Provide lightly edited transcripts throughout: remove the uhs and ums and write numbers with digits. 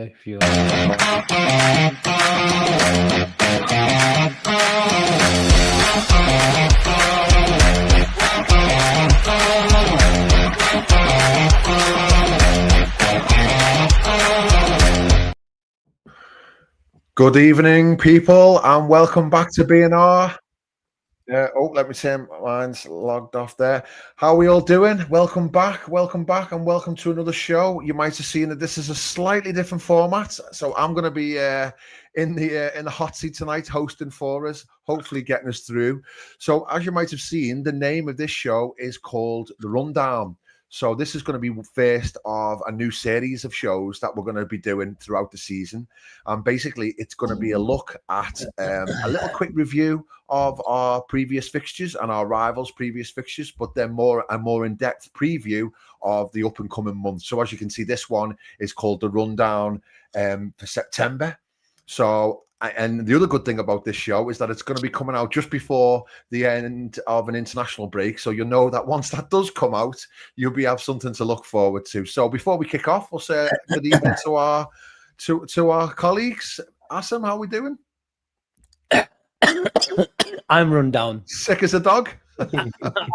here if you. Good evening, people, and welcome back to BNR. Let me say mine's logged off there. How are we all doing? Welcome back, and welcome to another show. You might have seen that this is a slightly different format, so I'm going to be in the hot seat tonight, hosting for us, hopefully getting us through. So, as you might have seen, the name of this show is called The Rundown. So this is going to be first of a new series of shows that we're going to be doing throughout the season. And basically, it's going to be a look at a little quick review of our previous fixtures and our rivals' previous fixtures, but then a more in-depth preview of the up-and-coming months. So as you can see, this one is called The Rundown for September. So, and the other good thing about this show is that it's going to be coming out just before the end of an international break. So you'll know that once that does come out, you'll have something to look forward to. So before we kick off, we'll say good evening to our colleagues. Asim, how are we doing? I'm run down. Sick as a dog.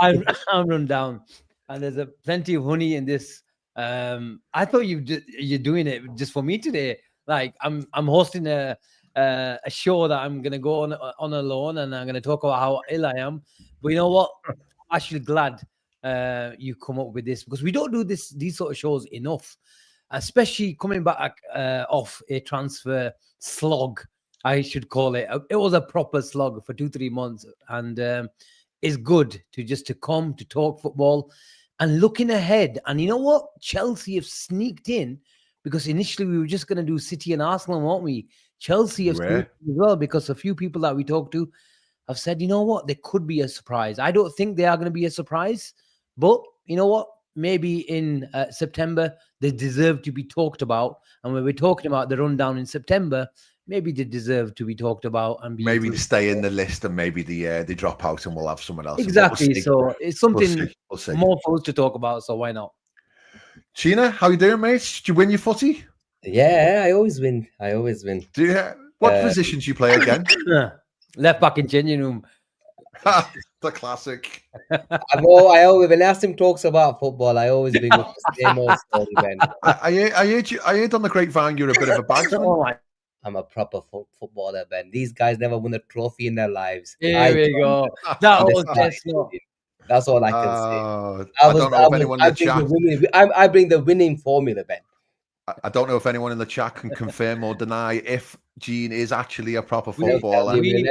I'm run down, and there's plenty of honey in this. I thought you're doing it just for me today. Like I'm hosting a show that I'm gonna go on alone, and I'm gonna talk about how ill I am. But you know what? I'm actually glad you come up with this, because we don't do these sort of shows enough, especially coming back off a transfer slog, I should call it. It was a proper slog for 2-3 months, and it's good to come to talk football and looking ahead. And you know what? Chelsea have sneaked in, because initially we were just going to do City and Arsenal, weren't we? Chelsea have sneaked in as well, because a few people that we talked to have said, you know what, there could be a surprise. I don't think they are going to be a surprise, but you know what? Maybe in September, they deserve to be talked about. And when we're talking about the rundown in September, maybe they deserve to be talked about, and maybe they stay in the list, and maybe they drop out, and we'll have someone else. Exactly. So it's something we'll see. More for us to talk about. So why not? Sheena, how you doing, mate? Did you win your footy? Yeah, I always win. Do you? What positions do you play again? Left back in changing room. The classic. I always, when Asim talks about football, I always bring up the same old story, man. I heard on the grapevine you're a bit of a bagsman. I'm a proper footballer, man. These guys never won a trophy in their lives. Here we go. That was That's all I can say. I don't know if anyone in the chat. I bring the winning formula, Ben. I don't know if anyone in the chat can confirm or deny if Gene is actually a proper footballer. We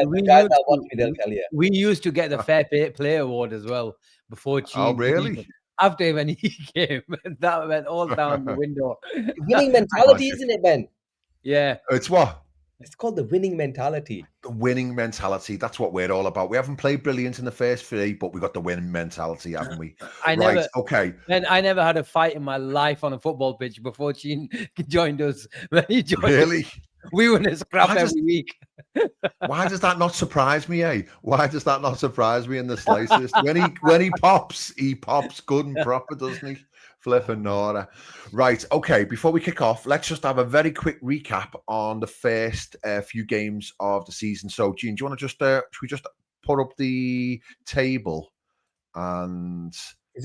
used to get the Fair Play Award as well before Gene. Oh, really? After when he came, that went all down the window. Winning mentality, isn't it, Ben? Yeah. It's what? It's called the winning mentality. The winning mentality. That's what we're all about. We haven't played brilliant in the first 3, but we got the winning mentality, haven't we? Okay. And I never had a fight in my life on a football pitch before Gene joined us. When he joined us, we were in a scrap every week. Why does that not surprise me, eh? Why does that not surprise me in the slightest? When he pops good and proper, doesn't he? Flipping Nora. Right, okay, before we kick off, let's just have a very quick recap on the first few games of the season. So, Gene, do you want to should we just put up the table and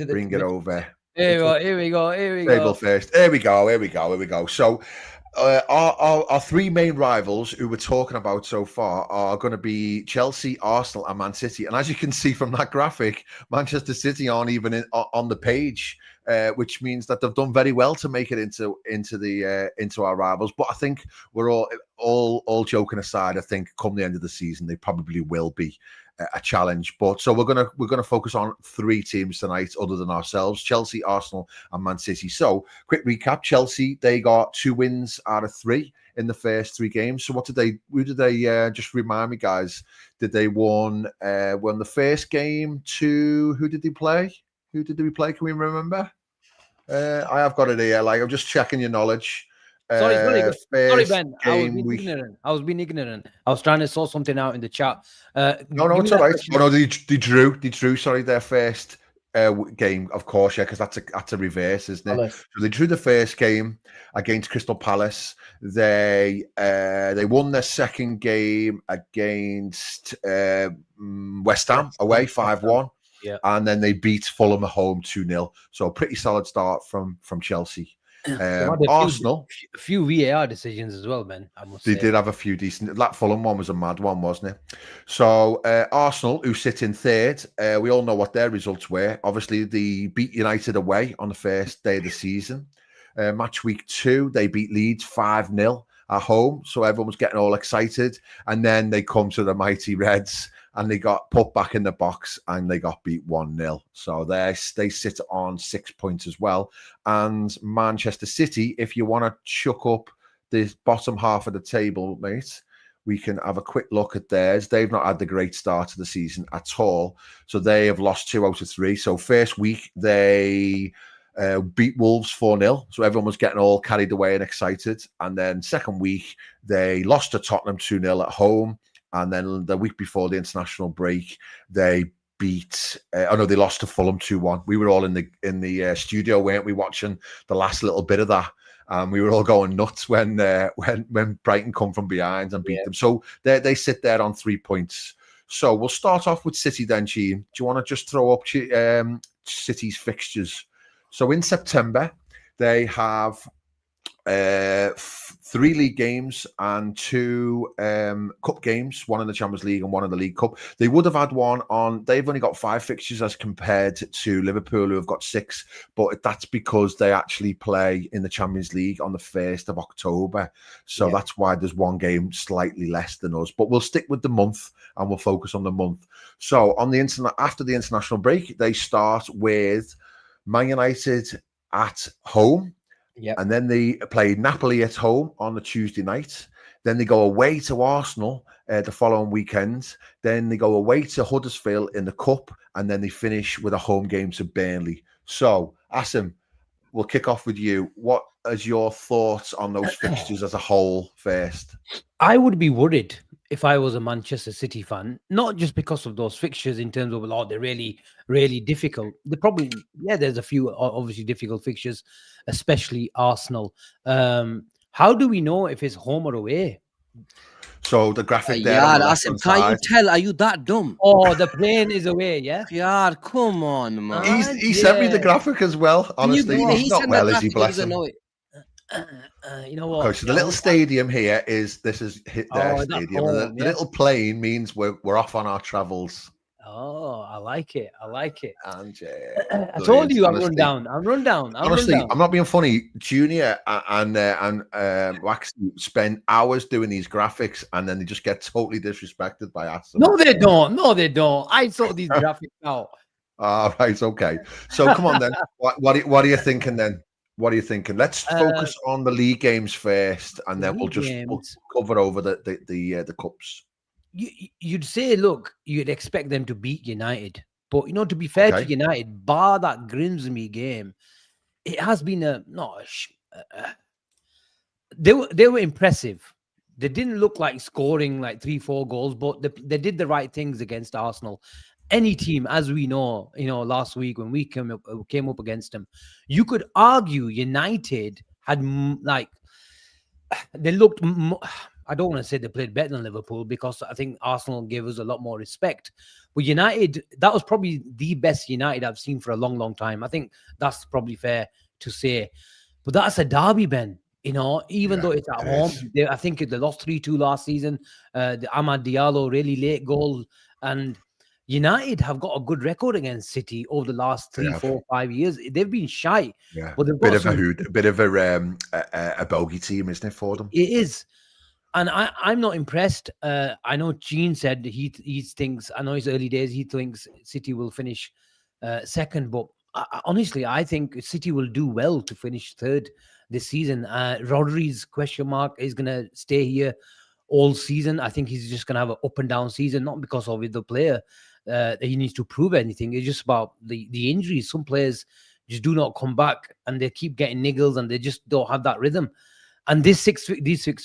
bring it over? Here we go. Table first. Here we go. So, our 3 main rivals who we're talking about so far are going to be Chelsea, Arsenal, and Man City. And as you can see from that graphic, Manchester City aren't even on the page, which means that they've done very well to make it into our rivals. But I think we're all joking aside. I think come the end of the season, they probably will be a challenge. But so we're gonna focus on 3 teams tonight other than ourselves: Chelsea, Arsenal, and Man City. So quick recap: Chelsea, they got 2 wins out of 3 in the first 3 games. So who did they just remind me, guys? Did they won the first game to who did they play? Who did we play? Can we remember? I have got it here. Like, I'm just checking your knowledge. Sorry, Ben. I was being ignorant. I was trying to sort something out in the chat. No, it's all right. Oh, no, they drew. Sorry, their first game, of course, yeah, because that's a reverse, isn't it? Palace. So they drew the first game against Crystal Palace. They won their second game against West Ham away 5-1. Yeah. And then they beat Fulham at home 2-0. So a pretty solid start from Chelsea. Arsenal, a few VAR decisions as well, man. I must they say. did have a few decent. That Fulham one was a mad one, wasn't it? So Arsenal, who sit in third, we all know what their results were. Obviously, they beat United away on the first day of the season. Match week 2, they beat Leeds 5-0 at home. So everyone was getting all excited. And then they come to the mighty Reds and they got put back in the box and they got beat 1-0. So they sit on 6 points as well. And Manchester City, if you want to chuck up the bottom half of the table, mate, we can have a quick look at theirs. They've not had the great start to the season at all. So they have lost 2 out of 3. So first week, they beat Wolves 4-0. So everyone was getting all carried away and excited. And then second week, they lost to Tottenham 2-0 at home. And then the week before the international break, they beat. They lost to Fulham 2-1. We were all in the studio, weren't we, watching the last little bit of that? We were all going nuts when Brighton come from behind and beat them. So they sit there on 3 points. So we'll start off with City then, Gene. Do you want to just throw up City's fixtures? So in September, they have 3 league games and 2 cup games, one in the Champions League and one in the League Cup. They would have had one on. They've only got 5 fixtures as compared to Liverpool, who have got 6. But that's because they actually play in the Champions League on the 1st of October. So that's why there's one game slightly less than us. But we'll stick with the month and we'll focus on the month. So on the after the international break, they start with Man United at home. Yeah. And then they play Napoli at home on the Tuesday night. Then they go away to Arsenal the following weekend. Then they go away to Huddersfield in the Cup. And then they finish with a home game to Burnley. So, Asim, we'll kick off with you. What is your thoughts on those fixtures as a whole first? I would be worried if I was a Manchester City fan, not just because of those fixtures in terms of, they're really, really difficult. There's a few obviously difficult fixtures, especially Arsenal. How do we know if it's home or away? So the graphic there. Yeah, Asim, can't you tell? Are you that dumb? Oh, the plane is away, yeah? Yeah, come on, man. He sent me the graphic as well. Honestly, he's not well, is he? Bless him. You know what? Okay, so the little stadium here is their stadium. The little plane means we're off on our travels. Oh, I like it. And I told you I'm run down. Honestly, I'm not being funny. Junior and Wax spend hours doing these graphics, and then they just get totally disrespected by us. No, they don't. I saw these graphics now. All right, okay. So come on then. What are you thinking then? What are you thinking? Let's focus on the league games first, and then we'll cover over the cups. You'd say, look, you'd expect them to beat United, but to be fair to United, bar that Grimsby game, it has been they were impressive. They didn't look like scoring like 3-4 goals, but they did the right things against Arsenal. Any team, as we know, last week when we came up against them, you could argue United had they looked. I don't want to say they played better than Liverpool because I think Arsenal gave us a lot more respect. But United, that was probably the best United I've seen for a long, long time. I think that's probably fair to say. But that's a derby, Ben. Even though it's at home, I think they lost 3-2 last season. The Amad Diallo really late goal, and United have got a good record against City over the last 3, 4, 5 years. They've been shy. Yeah, but bit of a bogey team, isn't it, for them? It is. And I'm not impressed. I know Gene said he thinks, I know it's early days, he thinks City will finish second. But honestly, I think City will do well to finish third this season. Rodri's question mark is going to stay here all season. I think he's just going to have an up and down season, not because of the player that he needs to prove anything. It's just about the injuries. Some players just do not come back and they keep getting niggles and they just don't have that rhythm. And these six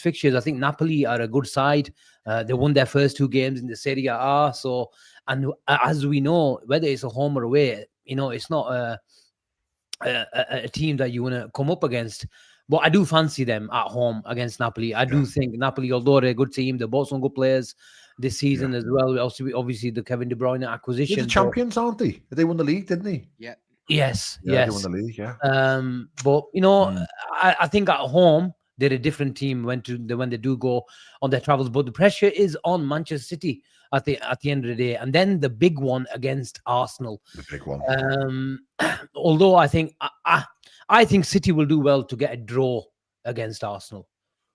fixtures, I think Napoli are a good side. They won their first 2 games in the Serie A. So, and as we know, whether it's a home or away, it's not a team that you want to come up against. But I do fancy them at home against Napoli. I do think Napoli, although they're a good team, they're both some good players this season as well. Obviously, the Kevin De Bruyne acquisition. They're the champions, aren't they? They won the league, didn't they? Yeah. Yes. They won the league. Yeah. But I think at home they're a different team when they do go on their travels. But the pressure is on Manchester City at the end of the day, and then the big one against Arsenal. The big one. Although I think City will do well to get a draw against Arsenal.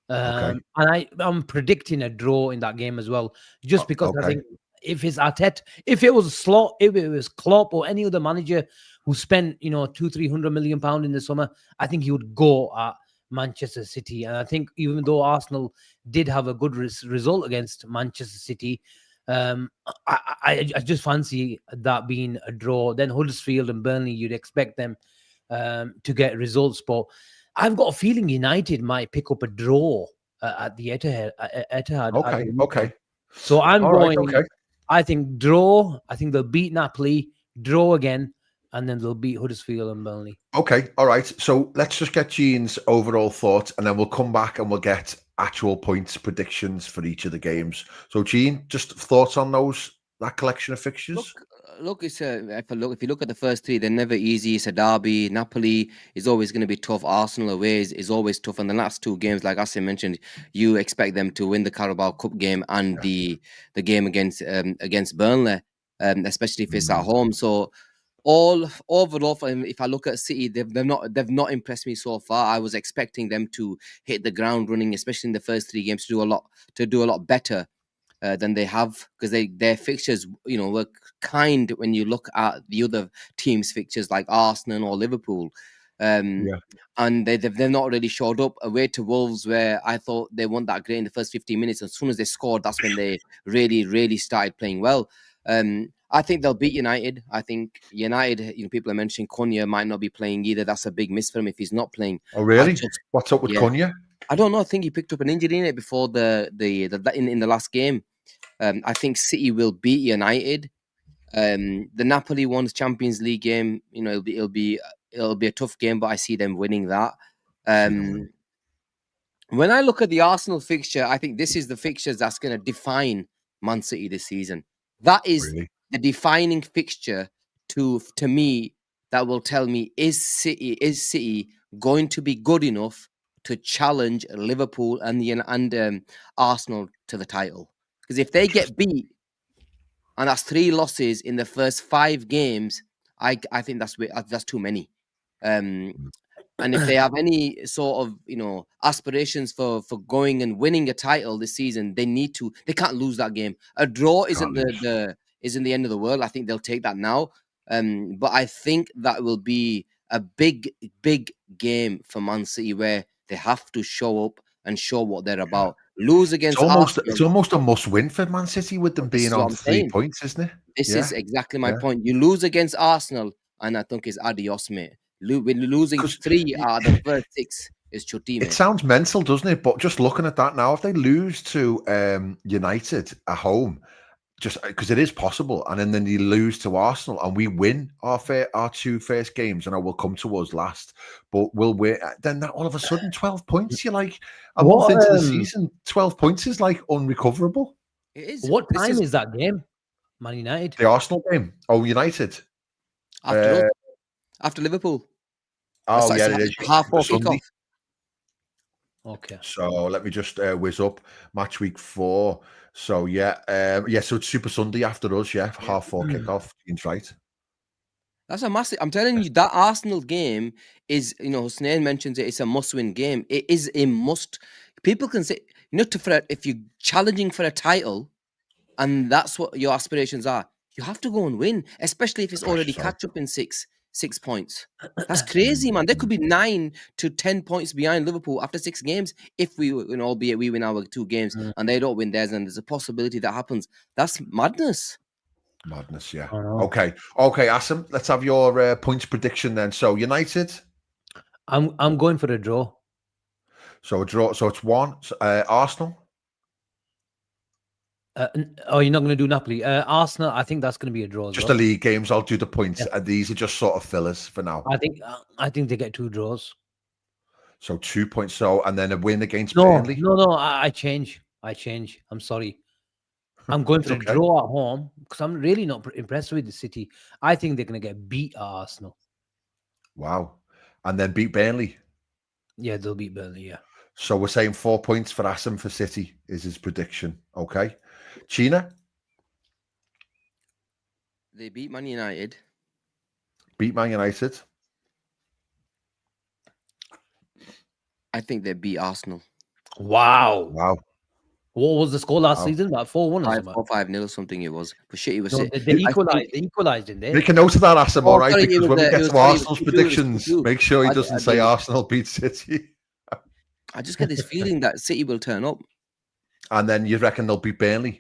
And I'm predicting a draw in that game as well, just because I think if it's Arteta, if it was Klopp or any other manager who spent £200-300 million in the summer, I think he would go at Manchester City. And I think even though Arsenal did have a good result against Manchester City, I just fancy that being a draw. Then Huddersfield and Burnley, you'd expect them to get results, but I've got a feeling United might pick up a draw at the Etihad. Okay. So I'm going. I think draw. I think they'll beat Napoli, draw again, and then they'll beat Huddersfield and Burnley. Okay, all right. So let's just get Gene's overall thoughts, and then we'll come back and we'll get actual points predictions for each of the games. So, Gene, just thoughts on that collection of fixtures. Look, if you look at the first three, they're never easy. It's a derby. Napoli is always going to be tough. Arsenal away is always tough. And the last two games, like Asim mentioned, you expect them to win the Carabao Cup game and the game against Burnley, especially if it's at home. So overall, if I look at City, they've not impressed me so far. I was expecting them to hit the ground running, especially in the first three games, to do a lot better than they have, because their fixtures, were kind when you look at the other teams' fixtures like Arsenal or Liverpool. And they've not really showed up. Away to Wolves, where I thought they weren't that great in the first 15 minutes. As soon as they scored, that's when they really, really started playing well. I think they'll beat United. I think United, people are mentioning Konya might not be playing either. That's a big miss for him if he's not playing. Oh, really? What's up with Konya? I don't know. I think he picked up an injury in it before in the last game. I think City will beat United. The Napoli one's Champions League game, it'll be a tough game, but I see them winning that. When I look at the Arsenal fixture, I think this is the fixtures that's going to define Man City this season. That is the defining fixture to me that will tell me is City going to be good enough to challenge Liverpool and Arsenal to the title? Because if they get beat, and that's 3 losses in the first 5 games, I think that's too many. And if they have any sort of aspirations for going and winning a title this season, they can't lose that game. A draw isn't the end of the world. I think they'll take that now. But I think that will be a big game for Man City where they have to show up and show what they're about. Lose against Arsenal. It's almost a must-win for Man City with them being on 3 points, isn't it? This is exactly my point. You lose against Arsenal, and I think it's adios, mate. Losing 3 out of the first 6 is chutti, mate. It sounds mental, doesn't it? But just looking at that now, if they lose to United at home, just because it is possible, and then you lose to Arsenal and we win our 2 first games, and I will come to us last, but we'll win. Then that all of a sudden 12 points. You're like a month into the season, 12 points is like unrecoverable. It is. What time is that game? Man United. The Arsenal game. Oh, United. After Liverpool. Oh, yeah, it is. 4:30 kickoff. Okay. So let me just whiz up match week 4. So so it's Super Sunday after us, 4:30 kickoff. That's right. That's a massive. I'm telling you, that Arsenal game is, Hussein mentions it's a must-win game. It is a must. People can say, if you're challenging for a title, and that's what your aspirations are, you have to go and win, especially if it's already catch up in 6 points. That's crazy, man. There could be 9 to 10 points behind Liverpool after 6 games if albeit we win our 2 games and they don't win theirs, and there's a possibility that happens. That's madness. Madness, yeah. Okay, Asim, let's have your points prediction then. So United, I'm going for a draw. So a draw. So it's 1. Arsenal, Oh, you're not going to do Napoli. Arsenal, I think that's going to be a draw as Just well. the league games. I'll do the points. Yeah. These are just sort of fillers for now. I think they get 2 draws. So 2 points. So and then a win against No, Burnley. no, I change. I'm sorry. I'm going for a okay. draw at home because I'm really not impressed with the City. I think they're going to get beat at Arsenal. Wow. And then beat Burnley. Yeah, they'll beat Burnley. Yeah. So we're saying 4 points for Asim for City is his prediction. Okay. China. They beat Man United. Beat Man United. I think they beat Arsenal. Wow. Wow. What was the score last Wow. season? About 4-1 or something. 5-0 something it was. But shit, it was. No, it. they equalized. They equalized in there. Make a note of that, Asim, all right? Sorry, Because when we get to Arsenal's predictions, 2-2. make sure he I doesn't say do. Arsenal beat City. I just get this feeling that City will turn up. And then you reckon they'll beat Burnley?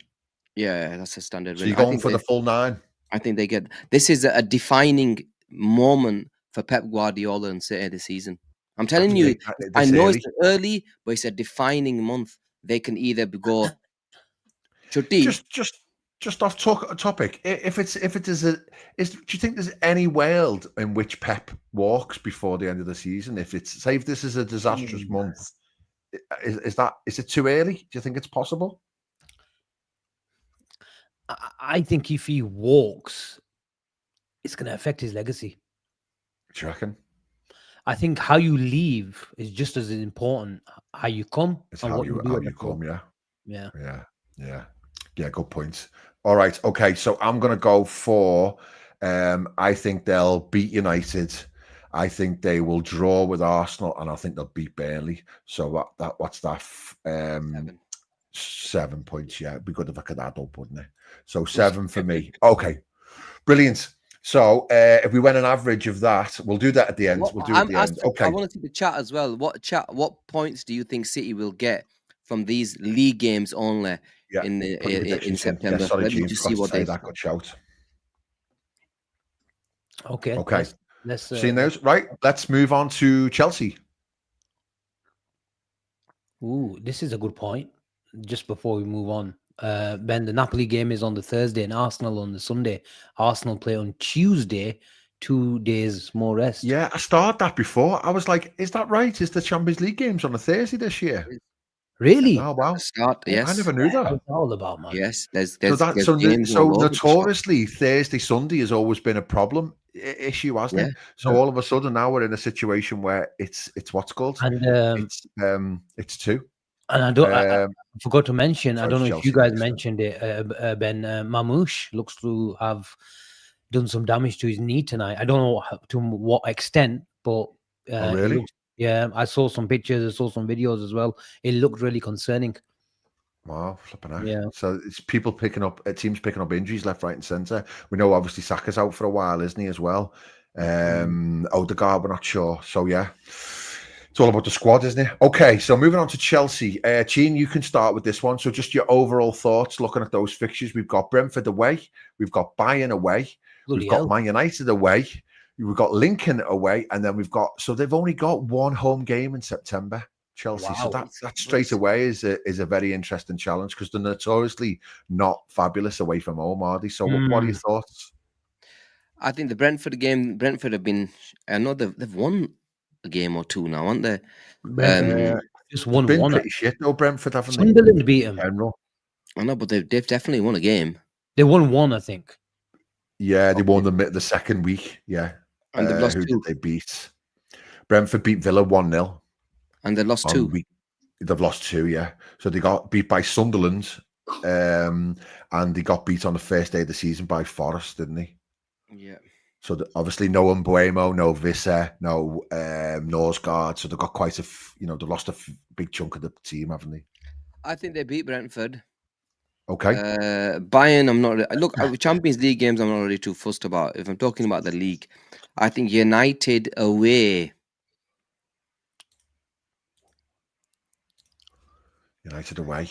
Yeah, that's a standard So win. you're going for the full 9? I think they get. This is a defining moment for Pep Guardiola and City this season. I'm telling you, I know it's early, but it's a defining month. They can either go. Just off topic. Do you think there's any world in which Pep walks before the end of the season? If this is a disastrous month, is it too early? Do you think it's possible? I think if he walks, it's going to affect his legacy. Do you reckon? I think how you leave is just as important. How you come, it's how you come. Yeah. Good point. All right. Okay. So I'm going to go for. I think they'll beat United. I think they will draw with Arsenal, and I think they'll beat Burnley. So what's that? 7 points. Yeah, it'd be good if I could add up, wouldn't it? So 7 for me. Okay, brilliant. So if we went an average of that, we'll do that at the end. We'll do it at the end. Okay. I want to see the chat as well. What points do you think City will get from these league games only in September? Yeah, sorry, Let me Gene, just see what they that. Good shout. Okay. Let's see those. Right. Let's move on to Chelsea. Ooh, this is a good point. Just before we move on, Ben, the Napoli game is on the Thursday and Arsenal on the Sunday. Arsenal play on Tuesday, 2 days more rest. Yeah, I started that before. I was like, is that right? Is the Champions League games on a Thursday this year? Really? Oh, wow. Yes. I never knew that. What's all about, man? Yes. There's so games notoriously, Thursday, Sunday has always been a problem issue, hasn't it? So all of a sudden now we're in a situation where it's what's called? And it's 2. And I forgot to mention, I don't know if you guys mentioned it, Ben, Mamouche looks to have done some damage to his knee tonight. I don't know to what extent, but oh, really? I saw some pictures, I saw some videos as well. It looked really concerning. Wow, flipping out. Yeah. So it's people teams picking up injuries left, right, and centre. We know obviously Saka's out for a while, isn't he, as well? Odegaard, we're not sure. So yeah. It's all about the squad, isn't it? Okay, so moving on to Chelsea. Gene, you can start with this one. So just your overall thoughts looking at those fixtures. We've got Brentford away. We've got Bayern away. We've got Man United away. We've got Lincoln away. And then so they've only got 1 home game in September, Chelsea. Wow. So that straight away is a very interesting challenge because they're notoriously not fabulous away from home, are they? So what are your thoughts? I think the Brentford game, Brentford have been, I know they've won a game or 2 now, aren't they? Just won been one. Pretty shit though, Brentford, haven't they? Sunderland beat them. I know, but they've definitely won a game. They won 1, I think. Yeah, they won the second week. Yeah, and they've lost 2. Did they beat? Brentford beat Villa 1-0, and they lost 2. They've lost 2. Yeah, so they got beat by Sunderland, and they got beat on the first day of the season by Forest, didn't they? Yeah. So obviously no Mbuemo, no Visser, no Norsgaard. So they've got quite they've lost a big chunk of the team, haven't they? I think they beat Brentford. Okay. Bayern, I'm not. Look, Champions League games, I'm not really too fussed about. If I'm talking about the league, I think United away. United away.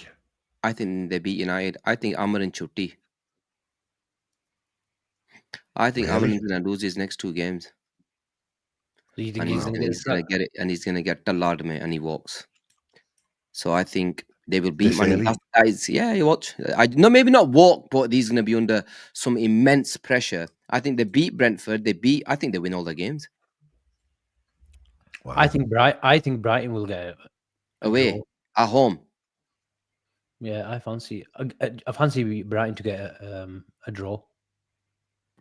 I think they beat United. I think Amr and Chutti. I think Amin is going to lose his next 2 games. So you think and he's going to get it, and he's going to get Taladme, and he walks. So I think They will beat This Man early? United. Guys, yeah, you watch. No, maybe not walk, but he's going to be under some immense pressure. I think they beat Brentford. I think they win all the games. Wow. I think Brighton will get a Away, draw. at home. Yeah, I fancy Brighton to get a draw.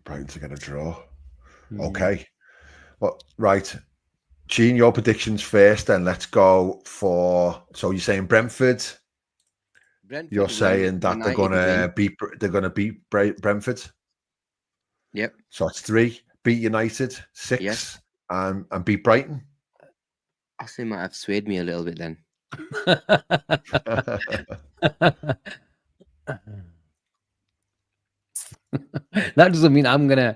Brighton to get a draw. Mm. Okay. Well, right. Gene, your predictions first, then let's go for. So you're saying Brentford? Brentford You're win, saying that United win. they're gonna beat Brentford. Yep. So it's 3. Beat United, 6, Yes. and beat Brighton. Asim might have swayed me a little bit then. That doesn't mean I'm gonna.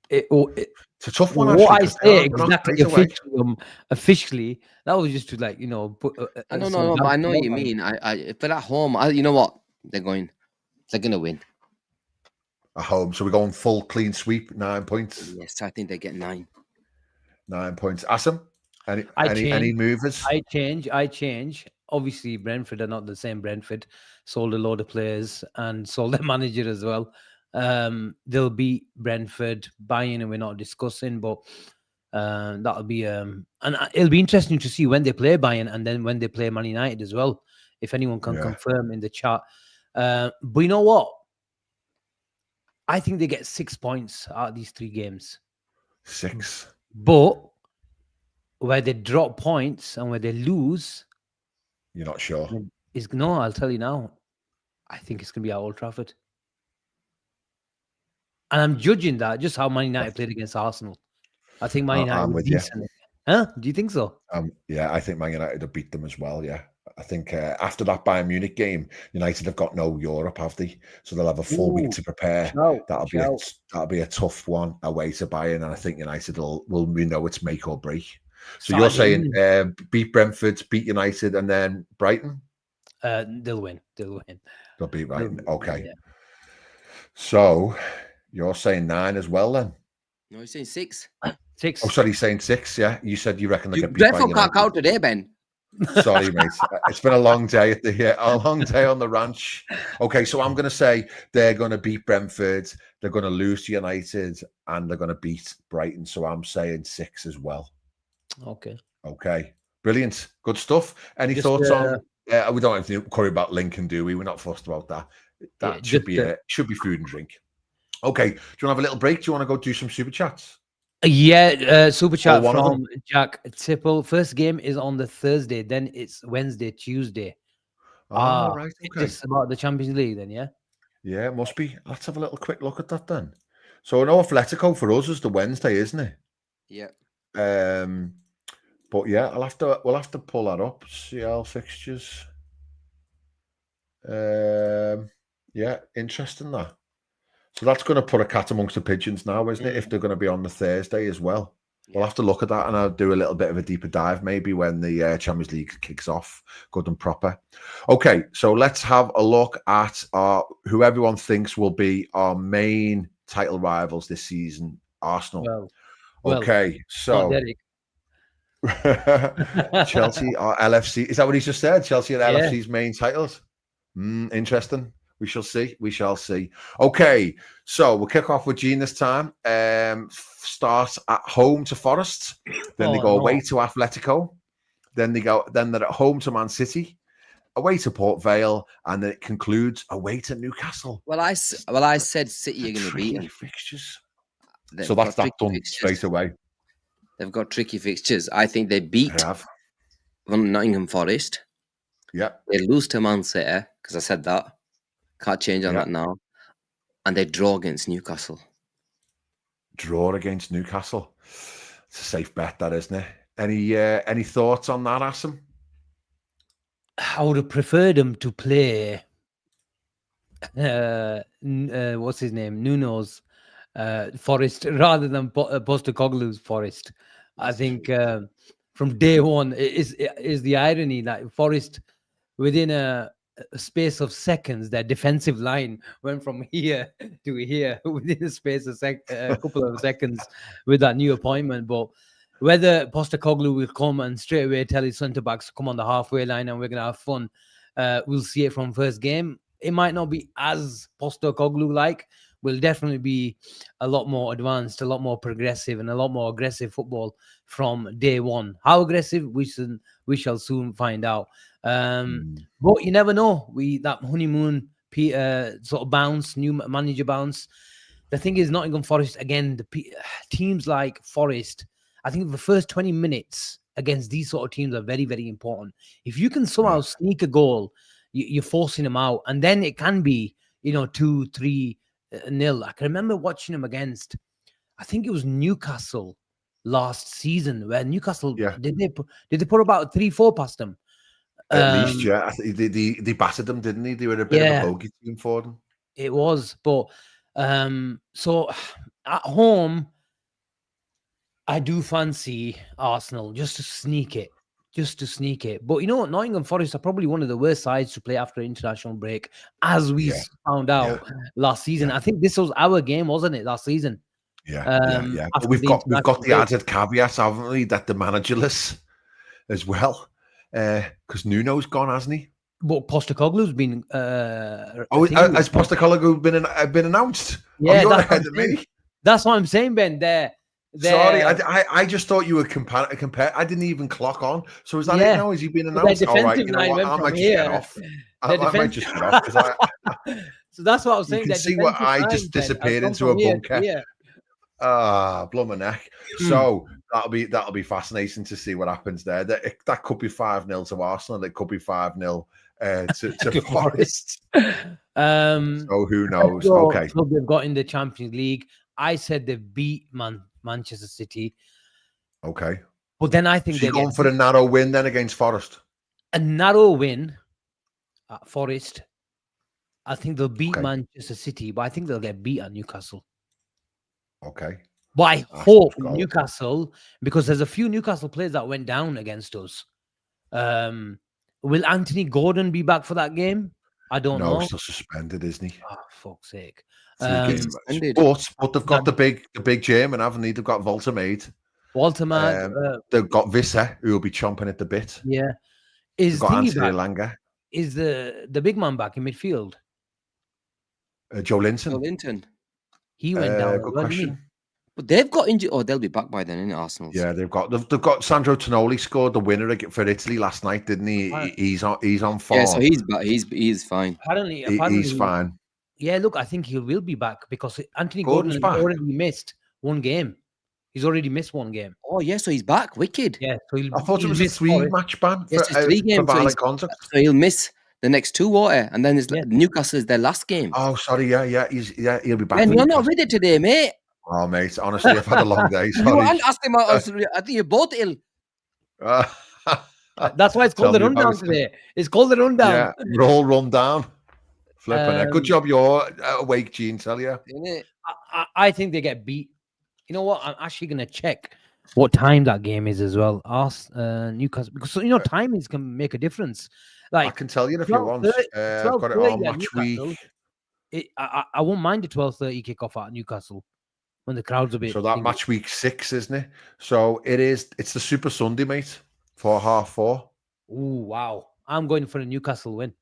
It's a tough one, What actually. I say They're not exactly great away. officially, that was just to put. No, but I know what you mean. If they're at home, you know what? They're gonna win. At home, so we're going full clean sweep, 9 points. Yes, I think they get 9. 9 points. Asim, any change. movers? I change. Obviously, Brentford are not the same Brentford. Sold a load of players and sold their manager as well. They'll beat Brentford. Bayern, we're not discussing, but that'll be and it'll be interesting to see when they play Bayern and then when they play Man United as well. If anyone can confirm in the chat. But you know what? I think they get 6 points out of these 3 games. 6. But where they drop points and where they lose, you're not sure. I'll tell you now. I think it's going to be at Old Trafford. And I'm judging that just how Man United played against Arsenal. I think Man United was decent. Huh? Do you think so? Yeah, I think Man United will beat them as well, yeah. I think after that Bayern Munich game, United have got no Europe, have they? So they'll have a full week to prepare. That'll be a tough one away to Bayern, and I think United will know it's make or break. So you're saying beat Brentford, beat United, and then Brighton? They'll win. They'll beat Brighton. Okay. Yeah. So you're saying 9 as well, then? No, he's saying 6. 6. Oh, sorry, he's saying 6. Yeah, you said you reckon they get beat. Brentford can't count today, Ben. Sorry, mate. It's been a long day a long day on the ranch. Okay, so I'm going to say they're going to beat Brentford, they're going to lose to United, and they're going to beat Brighton. So I'm saying 6 as well. Okay, brilliant, good stuff. Any thoughts on? We don't have to worry about Lincoln, do we? We're not fussed about that. That should be food and drink. Okay, do you want to have a little break? Do you want to go do some super chats? Yeah, super chat from Jack Tipple. First game is on the Thursday, then it's Wednesday, Tuesday. Right. Okay. It's about the Champions League, then, yeah. Yeah, it must be. Let's have a little quick look at that then. So, no Atletico for us is the Wednesday, isn't it? Yeah. But yeah, we'll have to pull that up. CL fixtures. Yeah, interesting that. So that's going to put a cat amongst the pigeons now, isn't it? If they're going to be on the Thursday as well. We'll have to look at that, and I'll do a little bit of a deeper dive maybe when the Champions League kicks off good and proper. Okay, so let's have a look at who everyone thinks will be our main title rivals this season, Arsenal. Okay, so Chelsea are LFC. Is that what he just said? Chelsea are LFC's main titles? Interesting. We shall see. Okay, so we'll kick off with Gene this time. Start at home to Forest, then they go away to Atletico, then they're at home to Man City, away to Port Vale, and then it concludes away to Newcastle. Well, I said City are going to beat them. Fixtures. So that's that done straight away. They've got tricky fixtures. I think they beat Nottingham Forest. Yeah. They lose to Man City because I said that. Can't change on that now. And they draw against Newcastle. Draw against Newcastle. It's a safe bet, that, isn't it? Any thoughts on that, Asim? I would have preferred them to play what's his name? Nuno's Forest rather than Postecoglou's Forest. I think from day one is the irony that Forest, within a space of seconds, their defensive line went from here to here within a space of a couple of seconds with that new appointment. But Whether Postecoglou will come and straight away tell his centre backs to come on the halfway line and we're gonna have fun, we'll see it from first game. It might not be as Postecoglou like. Will definitely be a lot more advanced, a lot more progressive, and a lot more aggressive football from day one. How aggressive we shall soon find out. But you never know. That honeymoon sort of bounce, new manager bounce. The thing is, Nottingham Forest again. Teams like Forest, I think the first 20 minutes against these sort of teams are very, very important. If you can somehow sneak a goal, you're forcing them out, and then it can be 2-3 nil. I can remember watching them against, I think it was Newcastle last season, where Newcastle did they put about 3-4 past them? At least, yeah. I think they battered them, didn't they? They were a bit of a bogey team for them. It was, but so at home, I do fancy Arsenal just to sneak it. But you know what? Nottingham Forest are probably one of the worst sides to play after international break, as we found out last season. I think this was our game, wasn't it, last season? Yeah. But we've got the added caveat, haven't we, that they're managerless as well, because Nuno's gone, hasn't he? But Postecoglou's been. Has Postecoglou been announced? Yeah, you're ahead of me. That's what I'm saying, Ben. Sorry, I just thought you were compare. I didn't even clock on. So is that it now? Has he been announced? All right, you know what? I might just get off. I might just get off. So that's what I was saying. You can see what I just disappeared into a bunker. Blummer neck. So that'll be fascinating to see what happens there. That could be 5-0 to Arsenal. It could be 5-0 to Forest. So who knows? Okay. So they've got in the Champions League. I said they beat Manchester City. Okay. But then I think they're going for a narrow win then against Forest. A narrow win at Forest. I think they'll beat Manchester City, but I think they'll get beat at Newcastle. Okay. But I hope Newcastle, because there's a few Newcastle players that went down against us. Will Anthony Gordon be back for that game? I don't know. No, he's still suspended, isn't he? Oh, fuck's sake. But they've got the big German, haven't they? They've got Walter Maid. They've got Visser, who will be chomping at the bit. Yeah. They've got Anthony Langer. Is the big man back in midfield? Joe Linton. He went down. Good question. But they've got injured. Oh, they'll be back by then, in Arsenal. Yeah, they've got Sandro Tonali scored the winner for Italy last night, didn't he? He's on form. Yeah, so he's fine. Apparently, he's fine. Yeah, look, I think he will be back because Anthony Gordon has already missed one game. He's already missed one game. Oh yeah, so he's back. Wicked. Yeah, so I thought it was a 3-match ban for 3 games. So he'll miss the next 2 water, and then Newcastle is their last game. Oh, sorry, yeah, he'll be back. And you're not with it today, mate. Oh, mate, honestly, I've had a long day. Sorry. You asked him. I think you're both ill. That's why it's called the rundown today. It's called the rundown. Yeah, we're all run down. Flipping it. Good job you're awake, Gene, tell you. I think they get beat. You know what? I'm actually going to check what time that game is as well. Ask Newcastle, because timings can make a difference. Like, I can tell you if you want. I've got it on match week. I won't mind the 12:30 kickoff at Newcastle when the crowd's a bit. So that match week 6, isn't it? So it's the Super Sunday, mate, for 4:30. Oh wow! I'm going for a Newcastle win.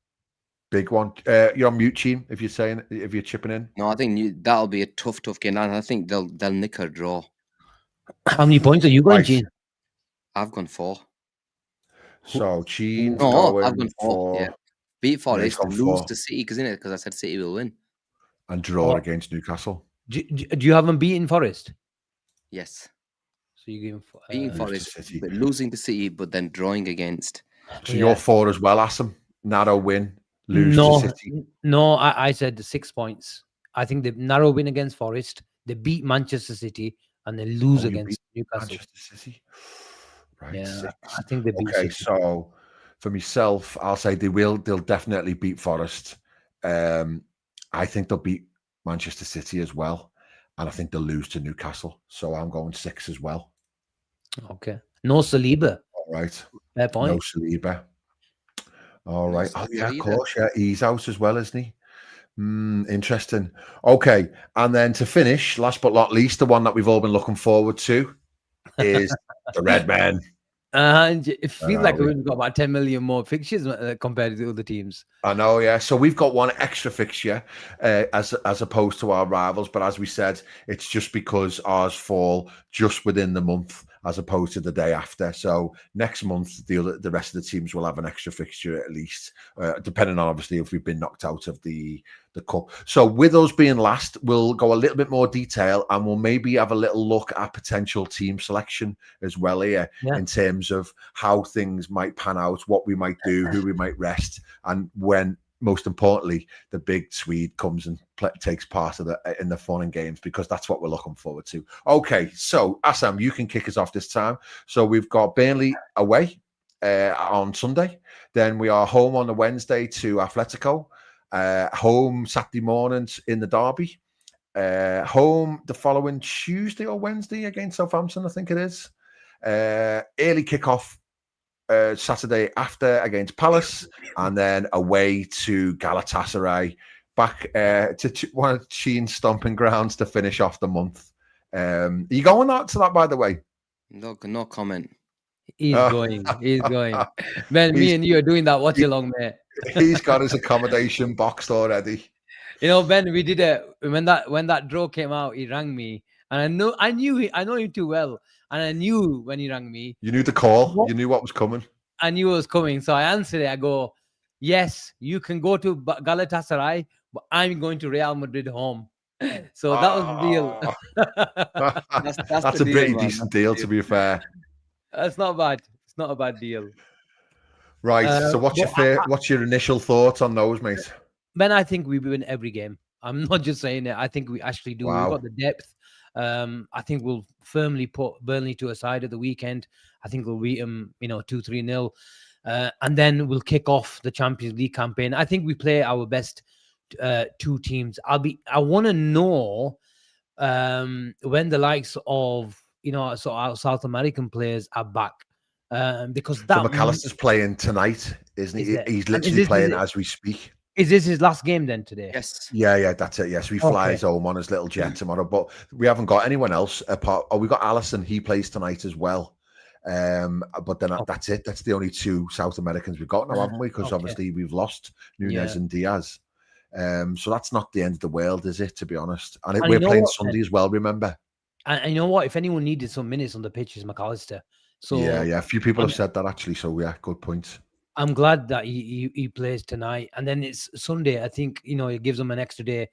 Big one. You're on mute, Gene, if you're chipping in. No, I think that'll be a tough game, and I think they'll nick a draw. How many points are you going, Gene? I've gone 4. So Gene's I've gone 4. Yeah. Beat Forest, lose to City because I said City will win, and draw against Newcastle. Do you have them beaten Forest? Yes. So you're going beating Forest, but losing to City, but then drawing against. So you're 4 as well, Asim. Narrow win. Lose to City. No, I said 6 points. I think the narrow win against Forest, they beat Manchester City, and they lose against Newcastle. Manchester City. Right. Yeah, 6. I think they beat City. So for myself, I'll say they'll definitely beat Forest. I think they'll beat Manchester City as well, and I think they'll lose to Newcastle. So I'm going 6 as well. Okay. No Saliba. All right. Fair point. No Saliba. All right. Oh, yeah, of course. Yeah, he's out as well, isn't he? Interesting. Okay. And then to finish, last but not least, the one that we've all been looking forward to, is the Red Men. And it feels like we? we've got about 10 million more fixtures compared to the other teams. I know, yeah. So we've got one extra fixture as opposed to our rivals, but as we said, it's just because ours fall just within the month as opposed to the day after. So next month, the rest of the teams will have an extra fixture at least, depending on obviously if we've been knocked out of the cup. So with us being last, we'll go a little bit more detail and we'll maybe have a little look at potential team selection as well here in terms of how things might pan out, what we might do, who we might rest, and when, most importantly, the big Swede comes and takes part of in the fun and games, because that's what we're looking forward to. Okay, so Asim, you can kick us off this time. So we've got Burnley away on Sunday. Then we are home on the Wednesday to Atletico. Home Saturday mornings in the derby. Home the following Tuesday or Wednesday against Southampton, I think it is. Early kickoff Saturday after against Palace, and then away to Galatasaray, back to one of Sheen's stomping grounds to finish off the month. Are you going out to that, by the way? No comment. He's going. Man, me and you are doing that watch along, mate. He's got his accommodation boxed already. You know, Ben, we did it when that draw came out. He rang me, and I know him too well, and I knew when he rang me. You knew the call. You knew what was coming. I knew it was coming, so I answered it. I go, "Yes, you can go to Galatasaray, but I'm going to Real Madrid home." So that was the deal. That's a pretty decent deal, to be fair. That's not bad. It's not a bad deal. Right. So what's your initial thoughts on those, mate? Ben, I think we win every game. I'm not just saying it. I think we actually do. Wow. We've got the depth. I think we'll firmly put Burnley to a side at the weekend. I think we'll beat them, 2-3-0. And then we'll kick off the Champions League campaign. I think we play our best two teams. I want to know when the likes of, our South American players are back. Because that McAllister's playing tonight, isn't he? He's literally playing as we speak. Is this his last game then today? Yes. Yeah, that's it. Yes, we flies home on his little jet tomorrow, but we haven't got anyone else apart. Oh, we got Allison. He plays tonight as well. But then that's it. That's the only two South Americans we've got now, haven't we? Because obviously we've lost Nunes and Diaz. So that's not the end of the world, is it? To be honest, and we're playing Sunday as well. Remember. And you know what? If anyone needed some minutes on the pitch, is McAllister. So yeah. A few people have said that actually. So yeah, good point. I'm glad that he plays tonight, and then it's Sunday. I think it gives them an extra day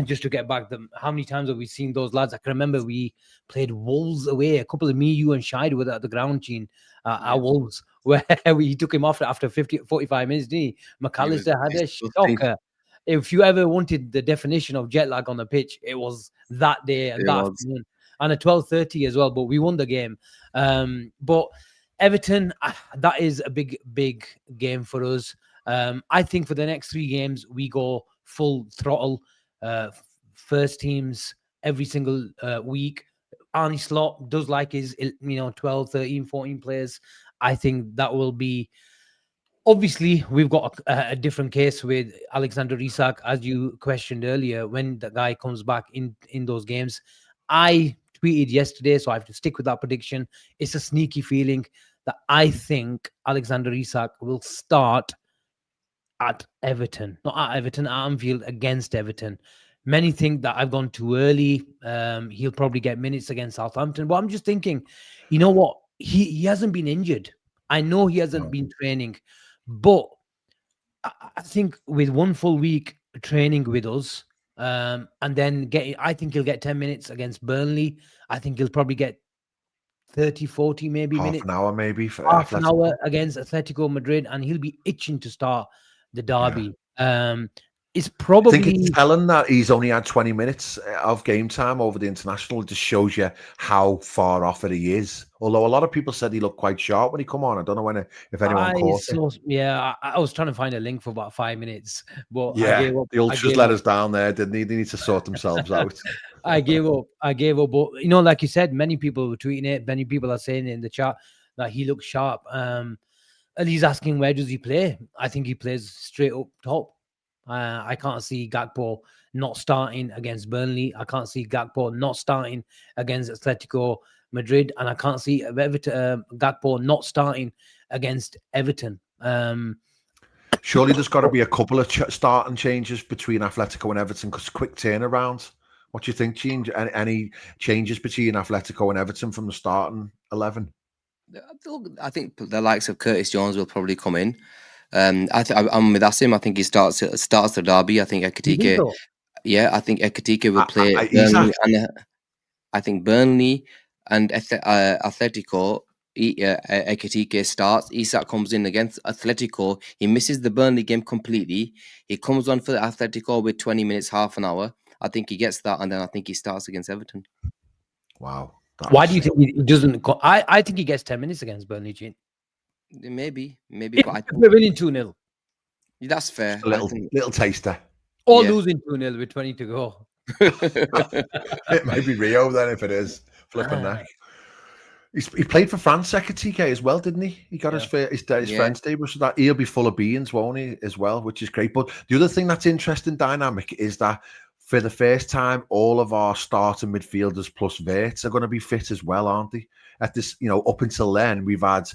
just to get back. How many times have we seen those lads? I can remember we played Wolves away. A couple of me, you, and Shide were at the ground, Gene, at Wolves, where we took him off after 45 minutes. Didn't he? McAllister had a shocker. If you ever wanted the definition of jet lag on the pitch, it was that day and that afternoon, and at 12:30 as well. But we won the game. But Everton, that is a big game for us. I think for the next 3 games, we go full throttle. First teams every single week. Arne Slot does like his 12, 13, 14 players. I think that will be... Obviously, we've got a different case with Alexander Isak, as you questioned earlier, when the guy comes back in those games. I tweeted yesterday, so I have to stick with that prediction. It's a sneaky feeling that I think Alexander Isak will start at Everton, not at Everton, at Anfield against Everton. Many think that I've gone too early. He'll probably get minutes against Southampton, but I'm just thinking, you know what? He hasn't been injured. I know he hasn't been training, but I think with one full week training with us, and then I think he'll get 10 minutes against Burnley. I think he'll probably get 30, 40 maybe minutes. Half an hour maybe. For half an hour against Atletico Madrid, and he'll be itching to start the derby. It's probably... I think it's telling that he's only had 20 minutes of game time over the international. It just shows you how far off it he is. Although a lot of people said he looked quite sharp when he come on. I don't know if anyone caught it. Yeah, I was trying to find a link for about 5 minutes, but yeah, I gave up. The ultras let us down there, didn't he? They need to sort themselves out. I gave up. But like you said, many people were tweeting it. Many people are saying it in the chat that he looks sharp. And he's asking, where does he play? I think he plays straight up top. I can't see Gakpo not starting against Burnley. I can't see Gakpo not starting against Atletico Madrid, and I can't see Everton, Gakpo not starting against Everton. Surely there's got to be a couple of starting changes between Atletico and Everton because quick turnaround. What do you think, Gene? Any changes between Atletico and Everton from the starting 11? I think the likes of Curtis Jones will probably come in. I'm with Asim. I think he starts the derby. I think Ekitike. So? Yeah, I think Ekitike will play Isak. Burnley, and I think Burnley and Atletico. Ekitike starts. Isak comes in against Atletico. He misses the Burnley game completely. He comes on for the Atletico with 20 minutes, half an hour. I think he gets that, and then I think he starts against Everton. Wow. Why do you think he doesn't? I think he gets 10 minutes against Burnley, Gene. Maybe, If but we're winning 2-0. That's fair. A little taster. Or Yeah. losing 2-0 with 20 to go. It might be Rio then if it is. Flipping neck. He played for France, Ekitike, as well, didn't he? He got his friend's debut, so that he'll be full of beans, won't he, as well, which is great. But the other thing that's interesting dynamic is that for the first time, all of our starting midfielders plus Wirtz are going to be fit as well, aren't they? At this, up until then, we've had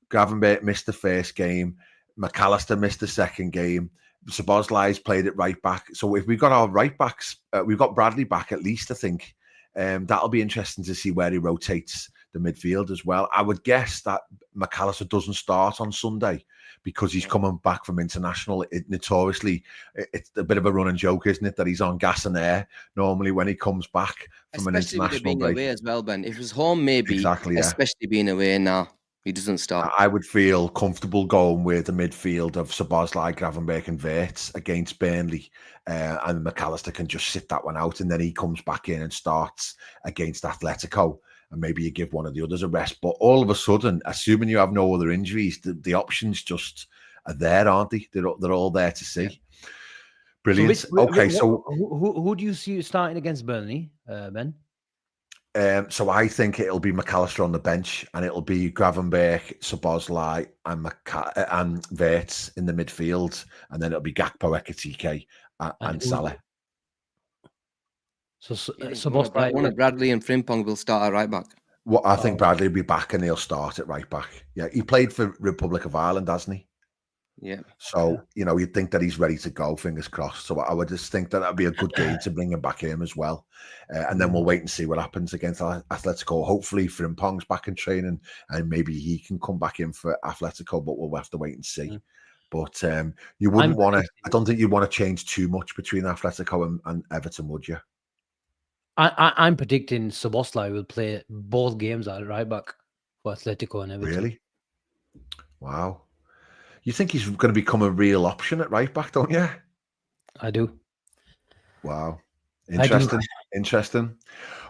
Gravenberch missed the first game, McAllister missed the second game, Szoboszlai's played at right back. So if we've got our right backs, we've got Bradley back at least, I think. That'll be interesting to see where he rotates the midfield as well. I would guess that McAllister doesn't start on Sunday because he's coming back from international. Notoriously, it's a bit of a running joke, isn't it, that he's on gas and air normally when he comes back from especially an international being break. Away as well, Ben. If it was home, maybe. Exactly, yeah. Especially being away now, he doesn't start. I would feel comfortable going with the midfield of Szoboszlai, Gravenberch and Wirtz against Burnley, and McAllister can just sit that one out, and then he comes back in and starts against Atletico, and maybe you give one of the others a rest. But all of a sudden, assuming you have no other injuries, the options just are there, aren't they? They're all there to see. Yeah. Brilliant. So who do you see starting against Burnley, Ben? So I think it'll be McAllister on the bench, and it'll be Gravenberch, Szoboszlai, and Wirtz in the midfield, and then it'll be Gakpo, Ekitike, and Salah. So Szoboszlai, one of Bradley and Frimpong will start at right back. Well, I think Bradley will be back, and he'll start at right back. Yeah, he played for Republic of Ireland, hasn't he? Yeah. So, you'd think that he's ready to go, fingers crossed. So I would just think that that'd be a good game to bring him back in as well. And then we'll wait and see what happens against Atletico. Hopefully Frimpong's back in training and maybe he can come back in for Atletico, but we'll have to wait and see. But you wouldn't want to, I don't think you'd want to change too much between Atletico and Everton, would you? I'm predicting Szoboszlai will play both games at right back for Atletico and Everton. Really? Wow. You think he's going to become a real option at right back, don't you? I do. Wow. Interesting.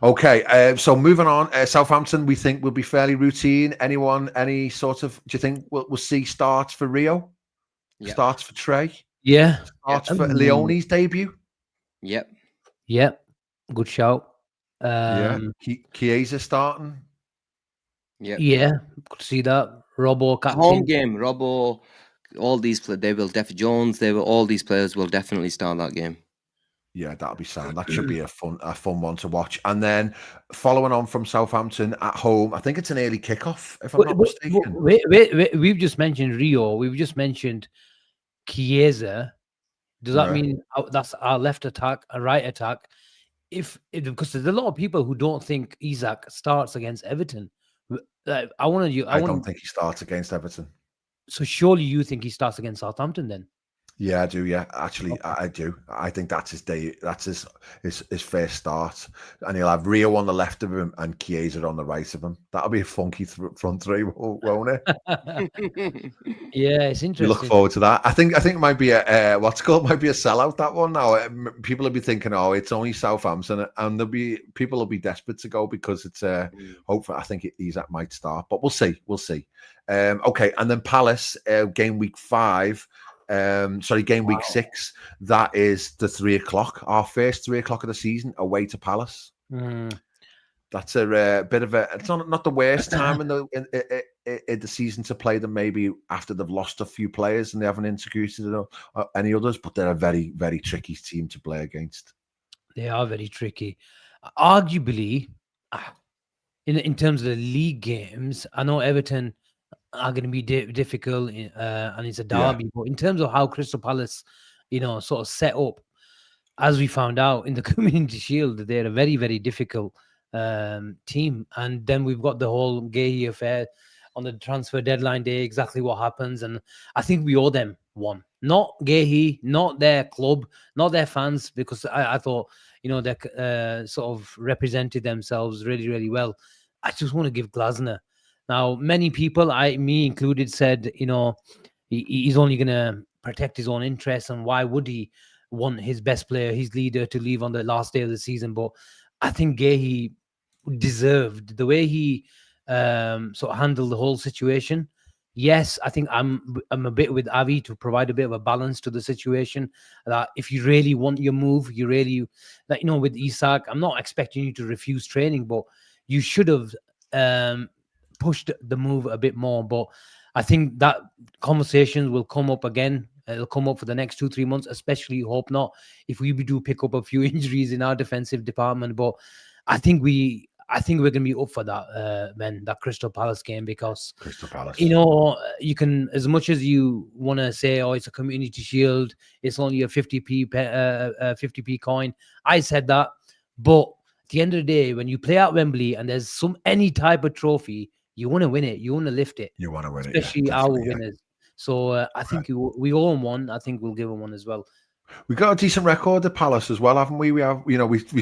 Okay, so moving on. Southampton, we think will be fairly routine. Any sort of, do you think we'll see starts for Rio? Yep. Starts for Trey? Yeah. Starts for Leone's debut? Yep. Good shout. Chiesa starting? Yeah. Could see that. Robbo, captain. Home game, Robbo. All these players, all these players will definitely start that game. Yeah, that'll be sound. That should be a fun one to watch. And then following on from Southampton at home, I think it's an early kickoff, if I'm not mistaken. Wait, we've just mentioned Rio. We've just mentioned Chiesa. Does that mean that's our left attack, a right attack? Because there's a lot of people who don't think Isak starts against Everton. I don't think he starts against Everton. So surely you think he starts against Southampton then? Yeah, I do. Yeah, actually, I do. I think that's his day. That's his first start, and he'll have Rio on the left of him and Chiesa on the right of him. That'll be a funky front three, won't it? Yeah, it's interesting. We look forward to that. I think it might be a might be a sellout, that one. Now people will be thinking, oh, it's only Southampton, and people will be desperate to go because it's hopefully I think Isak might start, but we'll see. Okay, and then Palace game week 5. Game week 6. That is the 3:00. Our first 3:00 of the season away to Palace. That's a bit of a. It's not the worst time in the season to play them. Maybe after they've lost a few players and they haven't integrated any others, but they're a very, very tricky team to play against. They are very tricky. Arguably, in terms of the league games, I know Everton are going to be difficult, and it's a derby. But in terms of how Crystal Palace, sort of set up, as we found out in the Community Shield, they're a very, very difficult team. And then we've got the whole Gay affair on the transfer deadline day, exactly what happens. And I think we owe them one. Not Gay, not their club, not their fans, because I thought, they sort of represented themselves really, really well. I just want to give Glasner. Now, many people, me included, said, he's only going to protect his own interests, and why would he want his best player, his leader, to leave on the last day of the season? But I think Gay deserved the way he sort of handled the whole situation. Yes, I think I'm a bit with Avi to provide a bit of a balance to the situation. That if you really want your move, you really, with Isak, I'm not expecting you to refuse training, but you should have pushed the move a bit more. But I think that conversations will come up again. It'll come up for the next 2-3 months, especially, hope not, if we do pick up a few injuries in our defensive department. But I think we're going to be up for that, that Crystal Palace game, because Crystal Palace, you can, as much as you want to say, oh, it's a Community Shield, it's only a 50p coin. I said that, but at the end of the day, when you play at Wembley and there's any type of trophy, you want to win it, you want to lift it. You want to win it, especially our winners. So I think we owe them one. I think we'll give them one as well. We got a decent record at Palace as well, haven't we? We have, we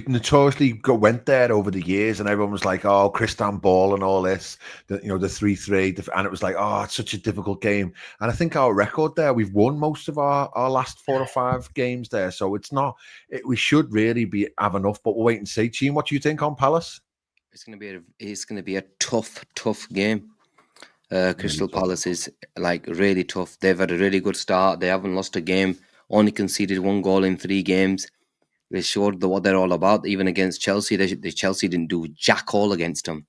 notoriously went there over the years, and everyone was like, "Oh, Christian Ball and all this," the 3-3, and it was like, "Oh, it's such a difficult game." And I think our record there, we've won most of our last 4 or 5 games there, so it's not. We should really have enough, but we'll wait and see. Team, what do you think on Palace? It's going to be a tough game. Crystal Palace is really tough. They've had a really good start. They haven't lost a game. Only conceded 1 goal in 3 games. They showed what they're all about. Even against Chelsea, the Chelsea didn't do jack all against them.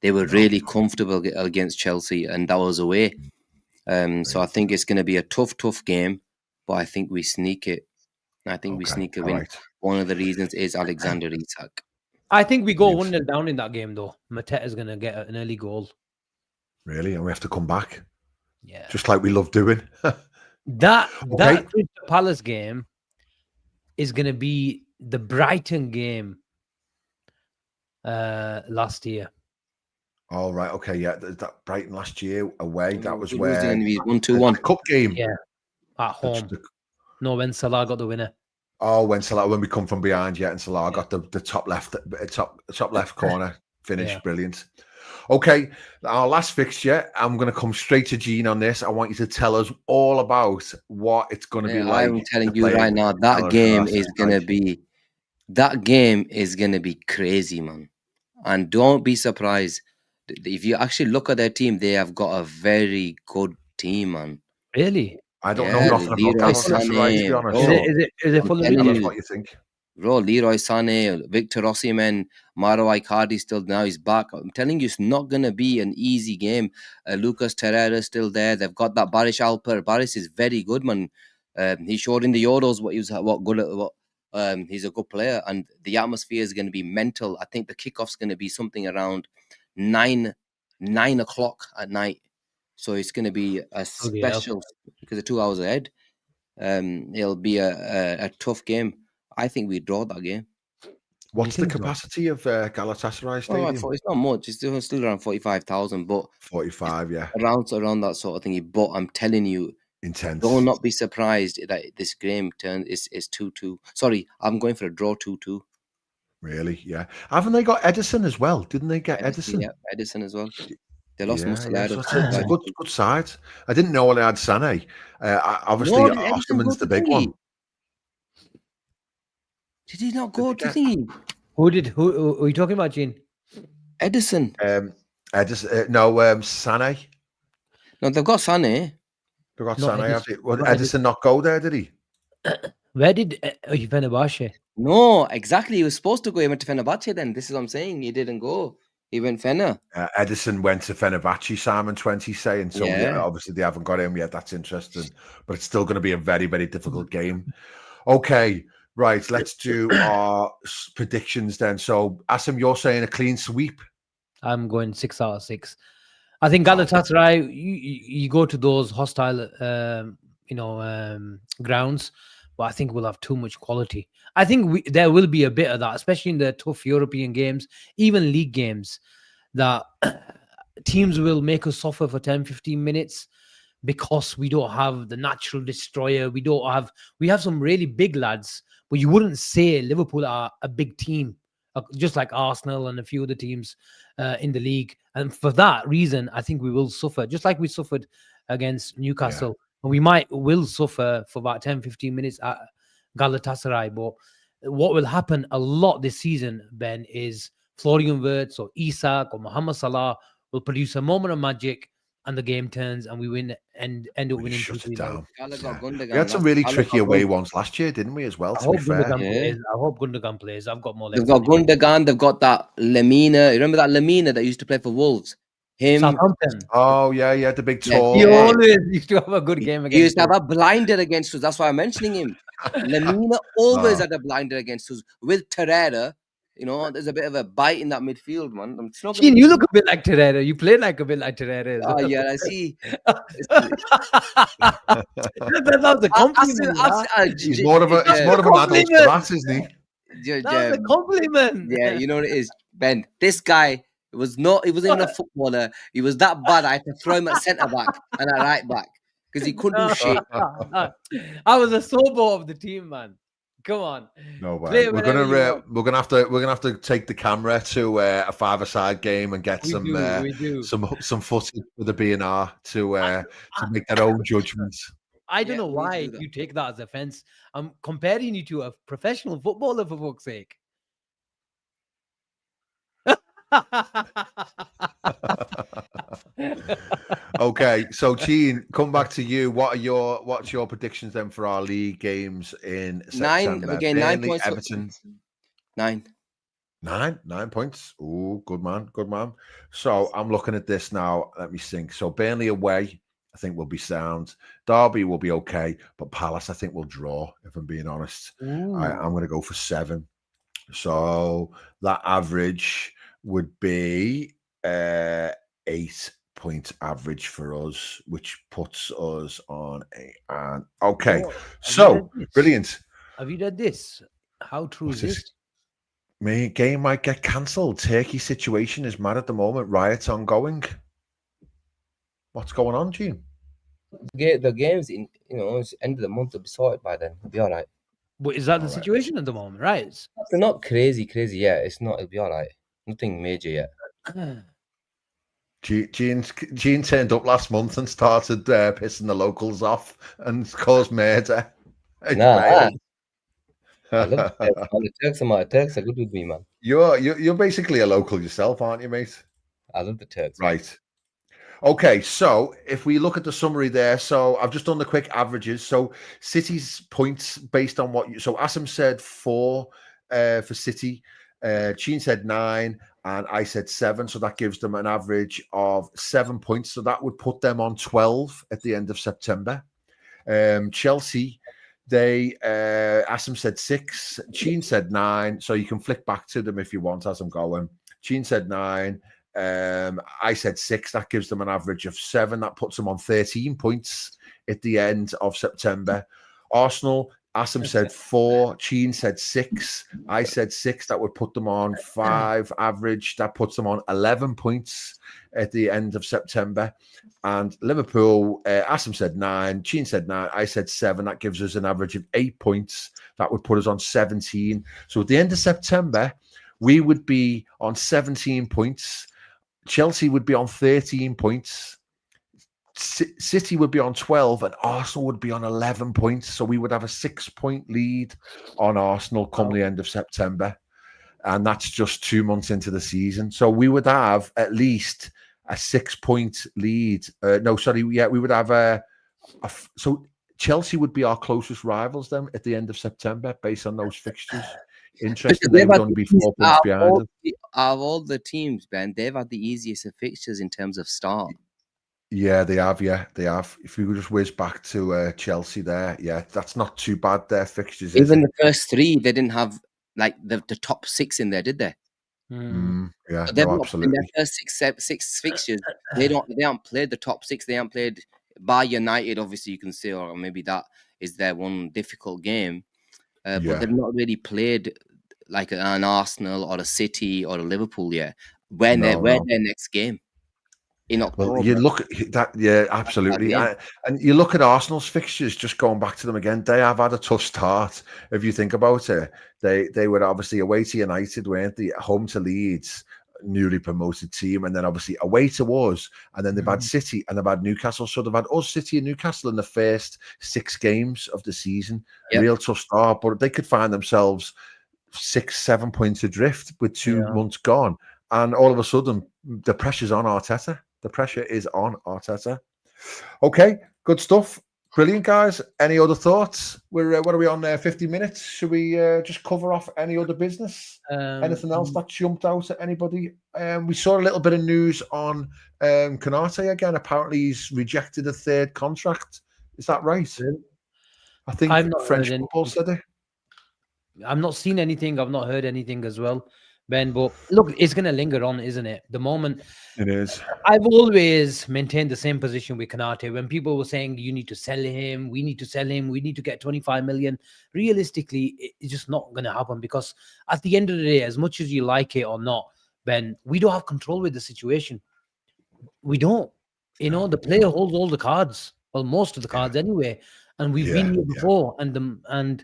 They were really comfortable against Chelsea, and that was away. So I think it's going to be a tough game, but I think we sneak it. I think we sneak a win. Right. One of the reasons is Alexander Isak. I think we go 1-0 down in that game, though. Mateta's going to get an early goal. Really? And we have to come back? Yeah. Just like we love doing. That Crystal Palace game is going to be the Brighton game last year. All right. Okay. Yeah. That Brighton last year away. That was where it was 1-2-1 cup game. Yeah. At home. No, when Salah got the winner. Oh, when we come from behind, and Salah got the top left corner finish. Yeah. Brilliant. Okay, our last fixture, I'm going to come straight to Gene on this. I want you to tell us all about what it's going to be like. I'm telling you right now, that game is going to be crazy, man. And don't be surprised. If you actually look at their team, they have got a very good team, man. Really? I don't know nothing about Galatasaray, to be honest. Is it full of videos? What you think? Bro, Leroy Sané, Victor Osimhen, Mauro Icardi still now he's back. I'm telling you, it's not going to be an easy game. Lucas Torreira is still there. They've got that Baris Alper. Baris is very good, man. He showed in the Euros he's a good player, and the atmosphere is going to be mental. I think the kickoff's going to be something around 9 o'clock at night. So it's going to be a special because they're 2 hours ahead. It'll be a tough game. I think we draw that game. What's the capacity of Galatasaray Stadium? It's not much. It's still around 45,000, but 45, yeah, around that sort of thing. But I'm telling you, intense. Don't not be surprised that this game is 2-2. Sorry, I'm going for a draw 2-2. Really? Yeah. Haven't they got Edison as well? Didn't they get Edison? Yeah, Edison as well. They lost Mussolera. It's a good side. I didn't know they had Sané. Obviously, Osimhen's the big one. Did he not go? Did he? Who are you talking about, Gene? Edison. Edison. No, Sané. No, they've got Sané. They've got Sané. Well, Edison not go there, did he? Where did Fenerbahce? No, exactly. He was supposed to go. He went to Fenerbahce then. This is what I'm saying. He didn't go. He went Fener. Edison went to Fenerbahce, Simon 20 saying. So obviously they haven't got him yet. That's interesting. But it's still going to be a very, very difficult game. Okay. Right, let's do our predictions then. So, Asim, you're saying a clean sweep? I'm going 6 out of 6. I think Wow. Galatasaray, you go to those hostile, grounds, but I think we'll have too much quality. I think there will be a bit of that, especially in the tough European games, even league games, that teams will make us suffer for 10, 15 minutes because we don't have the natural destroyer. We have some really big lads, but you wouldn't say Liverpool are a big team, just like Arsenal and a few other teams in the league. And for that reason, I think we will suffer, just like we suffered against Newcastle. And we will suffer for about 10, 15 minutes at Galatasaray. But what will happen a lot this season, Ben, is Florian Wirtz or Isak or Mohamed Salah will produce a moment of magic, and the game turns, and we win and end up We winning. shut it down. Gala Yeah. got Gundogan. We had some That's- really Gala tricky got away Gundogan. ones last year, didn't we, as well, I to be hope fair? Gundogan Yeah. plays. I hope Gundogan plays. I've got more They've legs. got Gundogan. They've got that Lemina. You remember that Lemina that used to play for Wolves? Him. Southampton. Oh, yeah, the big Yeah, tall He yeah. one. always used to have a good game He against used to have us. a blinder against us. That's why I'm mentioning him. Lemina always Oh. had a blinder against us with Torreira. You know, there's a bit of a bite in that midfield, man. It's not gonna Gene, be- you look a bit like Torreira. You play like a bit like Torreira as Oh, well. yeah, I see. That was a compliment. He's more of an adult for that, isn't he? That was a compliment. Yeah, you know what it is, Ben. This guy he wasn't even a footballer. He was that bad. I had to throw him at centre back and at right back because he couldn't do shit. I was a sobo of the team, man. Come on. No Play way. whenever you We're gonna have to take the camera to a five-a-side game and get We do. some footage for the B&R to make their own judgments. I don't know we why do that. you take that as offense. I'm comparing you to a professional footballer, for fuck's sake. Okay, so Gene, come back to you. What's your predictions then for our league games in September? Again, 9 Burnley, points. Everton. 9. 9 points. Oh, good man. So I'm looking at this now. Let me think. So Burnley away, I think will be sound. Derby will be okay, but Palace, I think will draw. If I'm being honest, I'm going to go for 7. So that average would be 8-point average for us, which puts us on a. Okay, so brilliant. Have you read this? How true is this? Game might get cancelled. Turkey situation is mad at the moment. Riots ongoing. What's going on, Gene? The games in it's end of the month will be sorted by then. It'll be all right. But is that the situation at the moment, right? They're not crazy yet. It's not. It'll be all right. Nothing major yet. Gene turned up last month and started pissing the locals off and caused murder. Nah. I love the Turks. The Turks are good with me, man. You're basically a local yourself, aren't you, mate? I love the Turks. Right. Okay, so if we look at the summary there, so I've just done the quick averages. So City's points based on so Asim said 4 for City, Gene said 9, and I said 7. So that gives them an average of 7 points. So that would put them on 12 at the end of September. Chelsea, Asim said 6, Gene said 9. So you can flick back to them if you want as I'm going. Gene said 9. I said 6. That gives them an average of 7. That puts them on 13 points at the end of September. Arsenal, Asim said 4. Gene said 6. I said 6. That would put them on 5 average. That puts them on 11 points at the end of September. And Liverpool, Asim said 9. Gene said 9. I said 7. That gives us an average of 8 points. That would put us on 17. So at the end of September, we would be on 17 points. Chelsea would be on 13 points. City would be on 12 and Arsenal would be on 11 points. So we would have a 6-point lead on Arsenal come the end of September. And that's just 2 months into the season. So we would have at least a 6-point lead. We would have so Chelsea would be our closest rivals then at the end of September based on those fixtures. Interesting. They would only be 4 points behind them. Out of all the teams, Ben, they've had the easiest of fixtures in terms of start. Yeah, they have. If we could just whiz back to Chelsea there, that's not too bad. Their fixtures. Even the first 3, they didn't have like the top 6 in there, did they? Yeah, But they've no, not in their absolutely. first six fixtures. They haven't played the top six. They haven't played by United. Obviously, you can say, or maybe that is their one difficult game. But Yeah. they've not really played like an Arsenal or a City or a Liverpool yet. Where's No, their next game? In Well, October. you look at that, yeah, absolutely. Again. And you look at Arsenal's fixtures, just going back to them again, they have had a tough start. If you think about it, they were obviously away to United, weren't they? Home to Leeds, newly promoted team, and then obviously away to us, and then they've had City and they've had Newcastle. So they've had us, City, and Newcastle in the first 6 games of the season. Yep. Real tough start, but they could find themselves 6-7 points adrift with 2 months gone, and all of a sudden the pressure's on Arteta. The pressure is on Arteta. Okay, good stuff. Brilliant, guys. Any other thoughts? We're what are we on there? 50 minutes. Should we just cover off any other business? Anything else that jumped out at anybody? We saw a little bit of news on Konate again. Apparently, he's rejected a 3rd contract. Is that right? I think I've not French heard football anything. said it. I've not seen anything. I've not heard anything as well, Ben. But look, it's going to linger on, isn't it? The moment It is. I've always maintained the same position with Konate. When people were saying you need to sell him, we need to sell him, we need to get 25 million. Realistically, it's just not going to happen because at the end of the day, as much as you like it or not, Ben, we don't have control with the situation. We don't. You know, the player holds all the cards. Well, most of the cards anyway. And we've been here before. And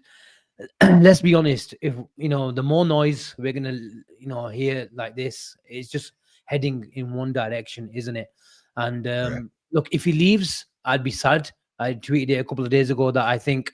let's be honest, if the more noise we're gonna hear like this, it's just heading in one direction, isn't it? And look, if he leaves, I'd be sad. I tweeted it a couple of days ago that I think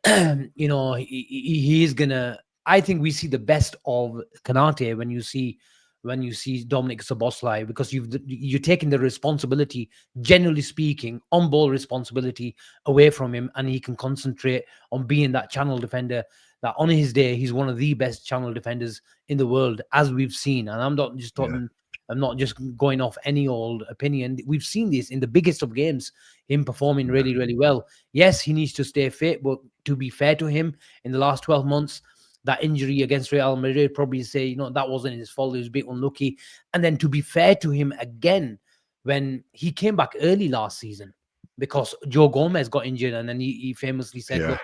he is gonna. I think we see the best of Kanate when you see Dominic Szoboszlai, because you're taking the responsibility, generally speaking, on ball responsibility away from him, and he can concentrate on being that channel defender. That on his day, he's one of the best channel defenders in the world, as we've seen. And I'm not just talking. I'm not just going off any old opinion. We've seen this in the biggest of games, him performing really, really well. Yes, he needs to stay fit, but to be fair to him, in the last 12 months, that injury against Real Madrid, probably say, that wasn't his fault. He was a bit unlucky. And then to be fair to him again, when he came back early last season, because Joe Gomez got injured, and then he famously said, look,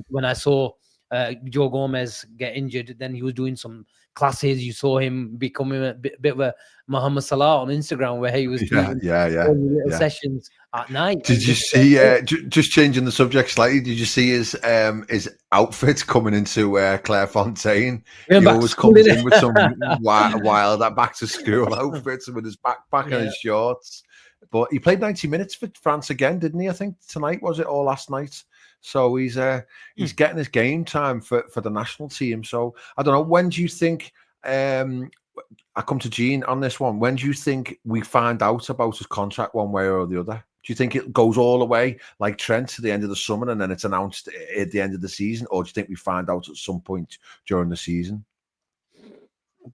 when I saw Joe Gomez get injured, then he was doing some classes. You saw him becoming a bit of a Mohamed Salah on Instagram, where he was doing little sessions at night. Did you see? Just changing the subject slightly. Did you see his outfit coming into Clairefontaine? He always comes in with some wild back to school outfits with his backpack and his shorts. But he played 90 minutes for France again, didn't he? I think tonight, was it, or last night? So he's getting his game time for the national team. So I don't know. When do you think? I come to Gene on this one. When do you think we find out about his contract one way or the other? Do you think it goes all the way like Trent to the end of the summer and then it's announced at the end of the season, or do you think we find out at some point during the season?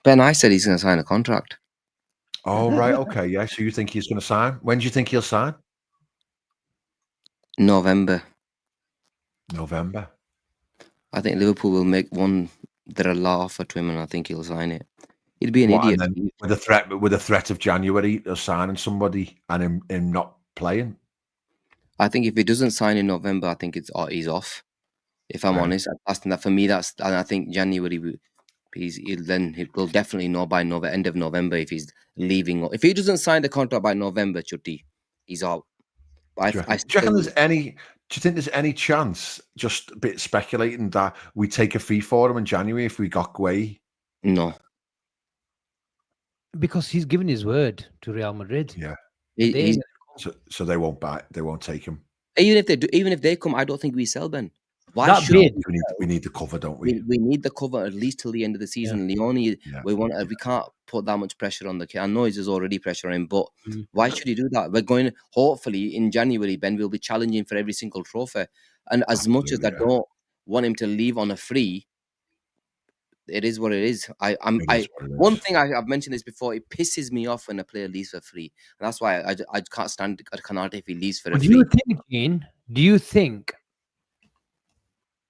Ben, I said he's going to sign a contract. Oh, right. Okay. Yeah. So you think he's going to sign? When do you think he'll sign? November. I think Liverpool will make their offer to him, and I think he'll sign it. He'd be an idiot. And then with a threat of January of signing somebody and him not playing. I think if he doesn't sign in November, I think he's off. If I'm honest, and that for me, and I think January he'll definitely know by end of November if he's leaving. If he doesn't sign the contract by November, Chutti, he's out. Do you think there's any chance, just a bit speculating, that we take a fee for him in January if we got Gueye? No. Because he's given his word to Real Madrid. Yeah. So they won't buy. They won't take him. Even if they come, I don't think we sell Ben. Why should we need the cover, don't we? We need the cover at least till the end of the season. We can't put that much pressure on the kid. I know there's already pressure on him, but why should he do that? We're going, hopefully in January, Ben will be challenging for every single trophy. And as much as I don't want him to leave on a free, it is what it is. One thing I've mentioned this before. It pisses me off when a player leaves for free, and that's why I can't stand Konate if he leaves for a free. Do you think, Gene? Do you think?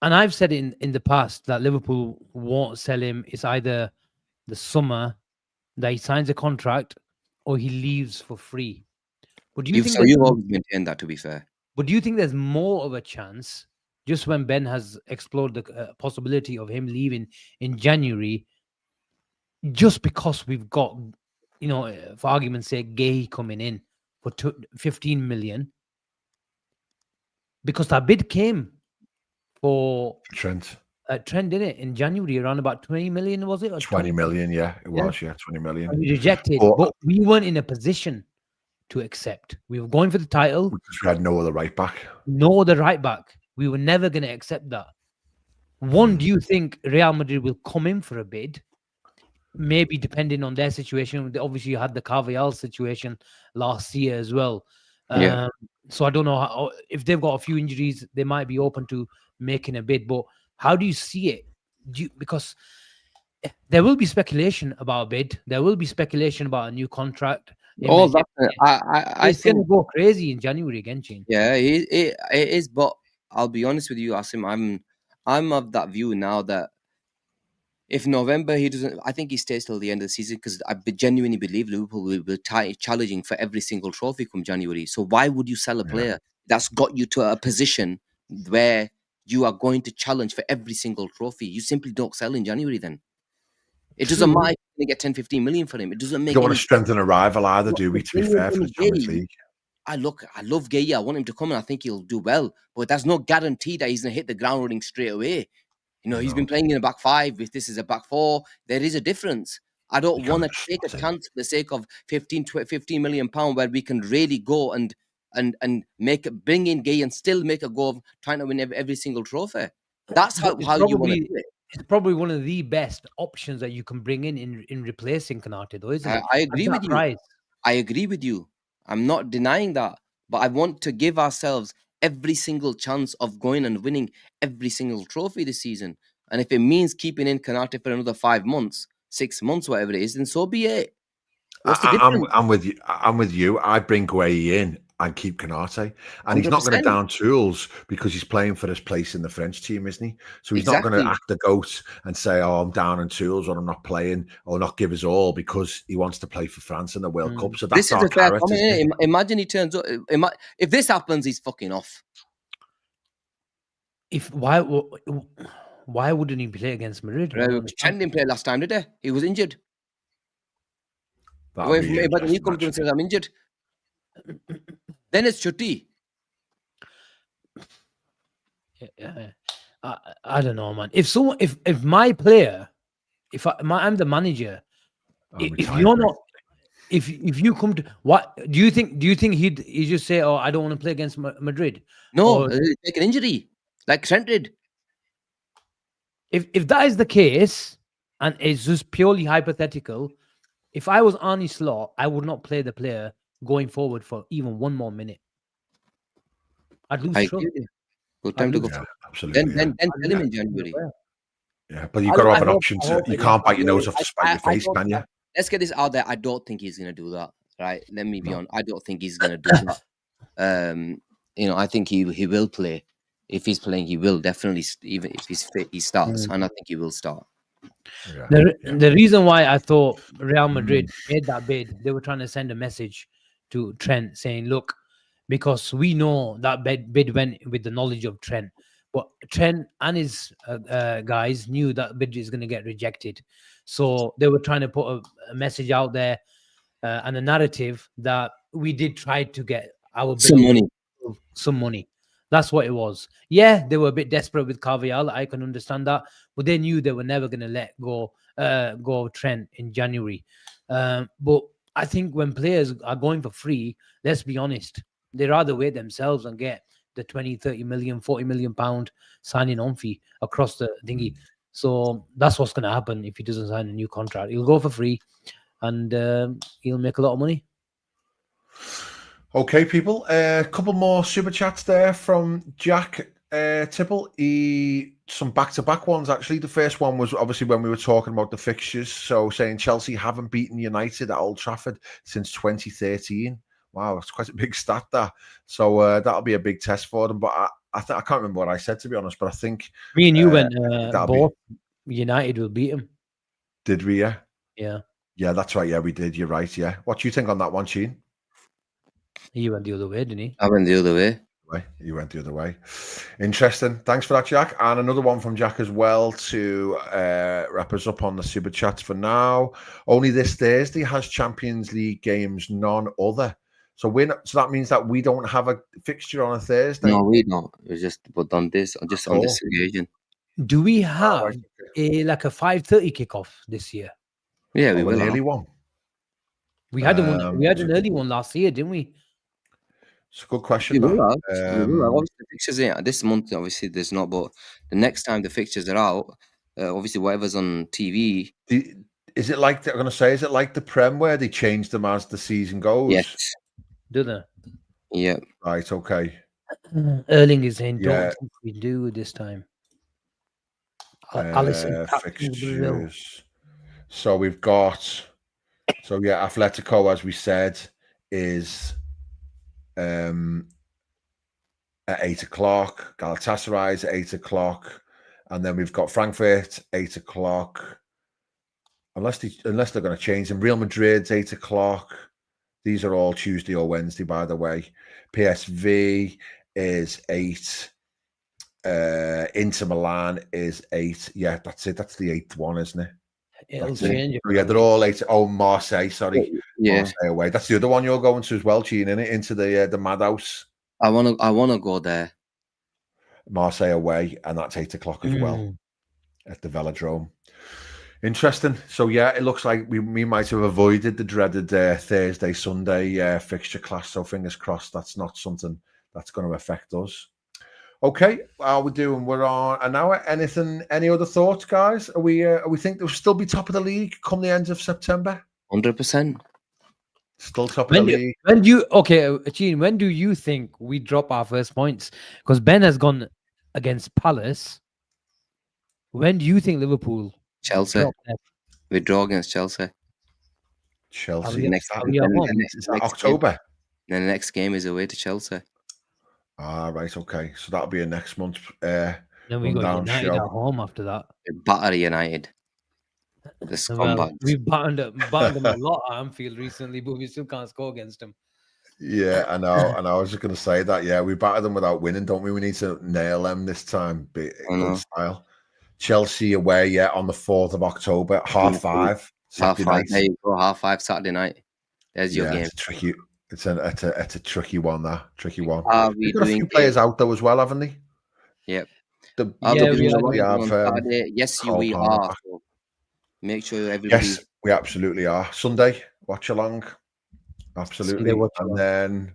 And I've said in the past that Liverpool won't sell him. It's either the summer that he signs a contract or he leaves for free. But do you think you've always maintained that, to be fair. But do you think there's more of a chance just when Ben has explored the possibility of him leaving in January, just because we've got, for argument's sake, Gay coming in for 15 million? Because that bid came for Trent. Trent, didn't it, in January, around about 20 million, was it? Or 20 million, yeah, it was, 20 million. And we rejected, but we weren't in a position to accept. We were going for the title. Because we had no other right back. No other right back. We were never going to accept that. Do you think Real Madrid will come in for a bid? Maybe depending on their situation. Obviously, you had the Carvajal situation last year as well. So I don't know if they've got a few injuries, they might be open to making a bid. But how do you see it? Because there will be speculation about a bid. There will be speculation about a new contract. All that, I it's going to go crazy in January again, Shane. Yeah, it is. But I'll be honest with you, Asim. I'm of that view now that if November he doesn't, I think he stays till the end of the season, because I genuinely believe Liverpool will be challenging for every single trophy come January. So why would you sell a player that's got you to a position where you are going to challenge for every single trophy? You simply don't sell in January then. It doesn't matter if you're going to get 10, 15 million for him. It doesn't make. You don't want to strengthen a rival either, do we? To be fair, for the Champions League. I love Gay. I want him to come, and I think he'll do well. But there's no guarantee that he's going to hit the ground running straight away. He's been playing in a back five. If this is a back four, there is a difference. I don't want to take a chance for the sake of 15 million pounds where we can really go and bring in Gay and still make a go of trying to win every single trophy. That's how you want to do it. It's probably one of the best options that you can bring in replacing Konate, though, isn't it? I agree with you. I agree with you. I'm not denying that, but I want to give ourselves every single chance of going and winning every single trophy this season. And if it means keeping in Konate for another 5 months, 6 months, whatever it is, then so be it. What's the difference? I'm with you. I'm with you. I bring Gueye in and keep Konate, and 100%. He's not going to down tools because he's playing for his place in the French team, isn't he? So he's not going to act the goat and say, "Oh, I'm down on tools," or "I'm not playing," or not give his all because he wants to play for France in the World Cup. So that's our character. Imagine he turns up. If this happens, he's fucking off. Why wouldn't he play against Madrid? Trent didn't play last time, did he? He was injured. But he comes and says, "I'm injured," then it's Chutti. I don't know, man. If my player, I'm the manager, if you're not, if you come to, what do you think? Do you think he'd just say, "Oh, I don't want to play against Madrid"? No, take an injury like Trent did. If that is the case, and it's just purely hypothetical, if I was Arne Slot, I would not play the player going forward for even 1 more minute. I'd lose trust. Good time to go. Absolutely. Then tell him in January. Yeah, but you've got to have an option. You can't bite your nose off to spite your face, can you? Let's get this out there. I don't think he's going to do that. Right? Let me be honest. I don't think he's going to do that. I think he will play. If he's playing, he will definitely. Even if he's fit, he starts, and I think he will start. The reason why I thought Real Madrid made that bid, they were trying to send a message to Trent saying, "Look, because we know that bid went with the knowledge of Trent, but Trent and his guys knew that bid is going to get rejected, so they were trying to put a message out there and a narrative that we did try to get our some money." That's what it was. Yeah, they were a bit desperate with Carvajal. I can understand that, but they knew they were never going to let go of Trent in January. But I think when players are going for free, let's be honest, they rather wait themselves and get the 20, 30 million, 40 million pound signing on fee across the thingy. So that's what's going to happen if he doesn't sign a new contract. He'll go for free and he'll make a lot of money. Okay, people. A couple more super chats there from Jack Tipple. Some back-to-back ones, actually. The first one was obviously when we were talking about the fixtures. So saying Chelsea haven't beaten United at Old Trafford since 2013. Wow, that's quite a big stat there. So that'll be a big test for them. But I can't remember what I said, to be honest. But I think me and you went both United will beat them. Did we? Yeah. Yeah, Yeah, that's right. Yeah, we did. You're right. Yeah. What do you think on that one, Sheen? he went the other way, didn't he? I went the other way. Right, you went the other way. Interesting. Thanks for that, Jack. And another one from Jack as well to wrap us up on the super chats for now. Only this Thursday has Champions League games, none other. So so that means that we don't have a fixture on a Thursday. No, we don't. It's just but on this on this occasion. Do we have right, a 5:30 kickoff this year? Yeah, we will. An early one. We had one. We had an early one last year, didn't we? It's a good question. We will have. Obviously, the fixtures ain't this month. Obviously, there's not. But the next time the fixtures are out, obviously whatever's on TV. Is it like I'm going to say? Is it like the Prem where they change them as the season goes? Yes. Do they? Yeah. Right. Okay. Erling is saying, "Don't think we do this time." Fixtures. So we've got. So yeah, Atletico, as we said, is at 8 o'clock. Galatasaray is at 8 o'clock, and then we've got Frankfurt 8 o'clock. Unless they're going to change them, Real Madrid's 8 o'clock. These are all Tuesday or Wednesday, by the way. PSV is 8. Inter Milan is 8. Yeah, that's it. That's the 8th one, isn't it? It'll change. Yeah, they're all 8. Oh, Marseille, sorry. Yeah. Marseille away. That's the other one you're going to as well, Gene, innit? Into the madhouse. I wanna go there. Marseille away, and that's 8 o'clock as well at the Velodrome. Interesting. So yeah, it looks like we might have avoided the dreaded Thursday, Sunday fixture clash. So fingers crossed that's not something that's going to affect us. Okay, how are we doing? We're on an hour. Any other thoughts, guys? Are we think they'll still be top of the league come the end of September? 100%. Still top of the league. Gene, when do you think we drop our first points? Because Ben has gone against Palace. When do you think Liverpool? Chelsea. We draw against Chelsea. Next October. Then the next game is away to Chelsea. Right, okay. So that'll be a next month. Then we got United at home after that. Batter United. The scumbag. We battered them a lot at Anfield recently, but we still can't score against them. Yeah, I know. And I was just going to say that. Yeah, we battered them without winning, don't we? We need to nail them this time. Good style. Chelsea away, on the 4th of October, 5:30. 5:30. There you go, 5:30 Saturday night. There's your game. It's tricky. It's a tricky one. That tricky one. We've got a few players out though as well, haven't they? Yep. Yes, we are. So make sure everybody. Yes, we absolutely are. Sunday watch along. Absolutely, then.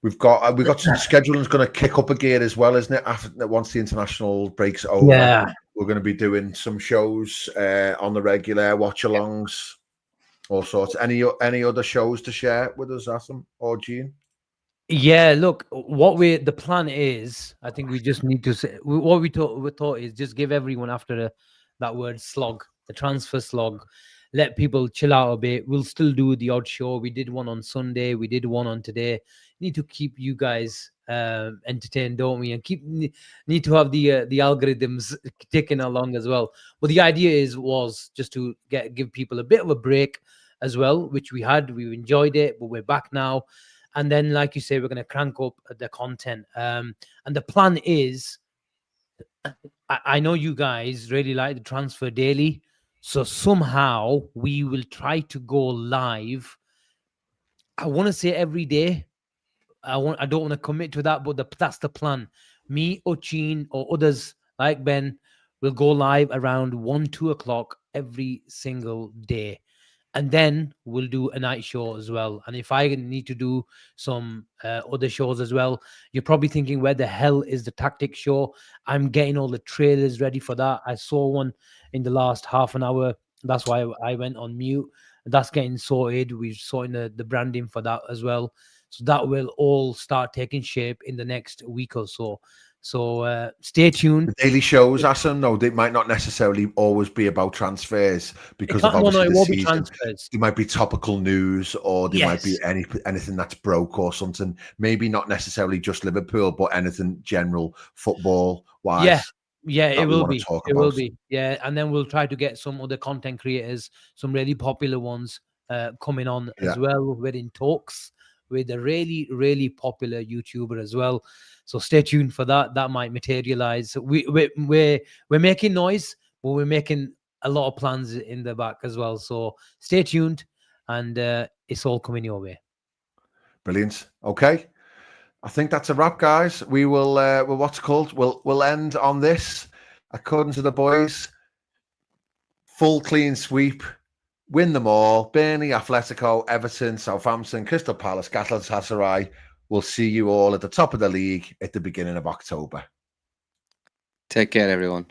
We've got some scheduling's going to kick up a gear as well, isn't it? After once the international breaks over, we're going to be doing some shows on the regular watch-alongs, all sorts. Any other shows to share with us, Asim or Gene? Yeah, look, the plan is, I think we just need to say what we thought is just give everyone after that word slog, the transfer slog. Let people chill out a bit. We'll still do the odd show. We did one on Sunday. We did one on today. Need to keep you guys entertained, don't we? And need to have the algorithms ticking along as well. But the idea was just to give people a bit of a break as well, which we had. We enjoyed it, but we're back now. And then, like you say, we're going to crank up the content. And the plan is, I know you guys really like the Transfer Daily. So somehow we will try to go live. I want to say every day. I don't want to commit to that, but that's the plan. Me, Ochin, or others like Ben will go live around 1-2 o'clock every single day. And then we'll do a night show as well. And if I need to do some other shows as well, you're probably thinking, where the hell is the tactic show? I'm getting all the trailers ready for that. I saw one in the last half an hour. That's why I went on mute. That's getting sorted. We're sorting the branding for that as well. So that will all start taking shape in the next week or so. So stay tuned. The daily shows, Asim, no, they might not necessarily always be about transfers because of obviously the season. There might be topical news, or there might be anything that's broke or something. Maybe not necessarily just Liverpool, but anything general football wise. Yeah. Yeah, that it we will want be. to talk It will about. be. Yeah, and then we'll try to get some other content creators, some really popular ones, coming on as well. We're in talks with a really, really popular YouTuber as well. So stay tuned for that. That might materialize. We're making noise, but we're making a lot of plans in the back as well. So stay tuned, and it's all coming your way. Brilliant. Okay. I think that's a wrap, guys. We will what's it called? We'll end on this. According to the boys, full clean sweep, win them all. Burnley, Atletico, Everton, Southampton, Crystal Palace, Galatasaray. We'll see you all at the top of the league at the beginning of October. Take care, everyone.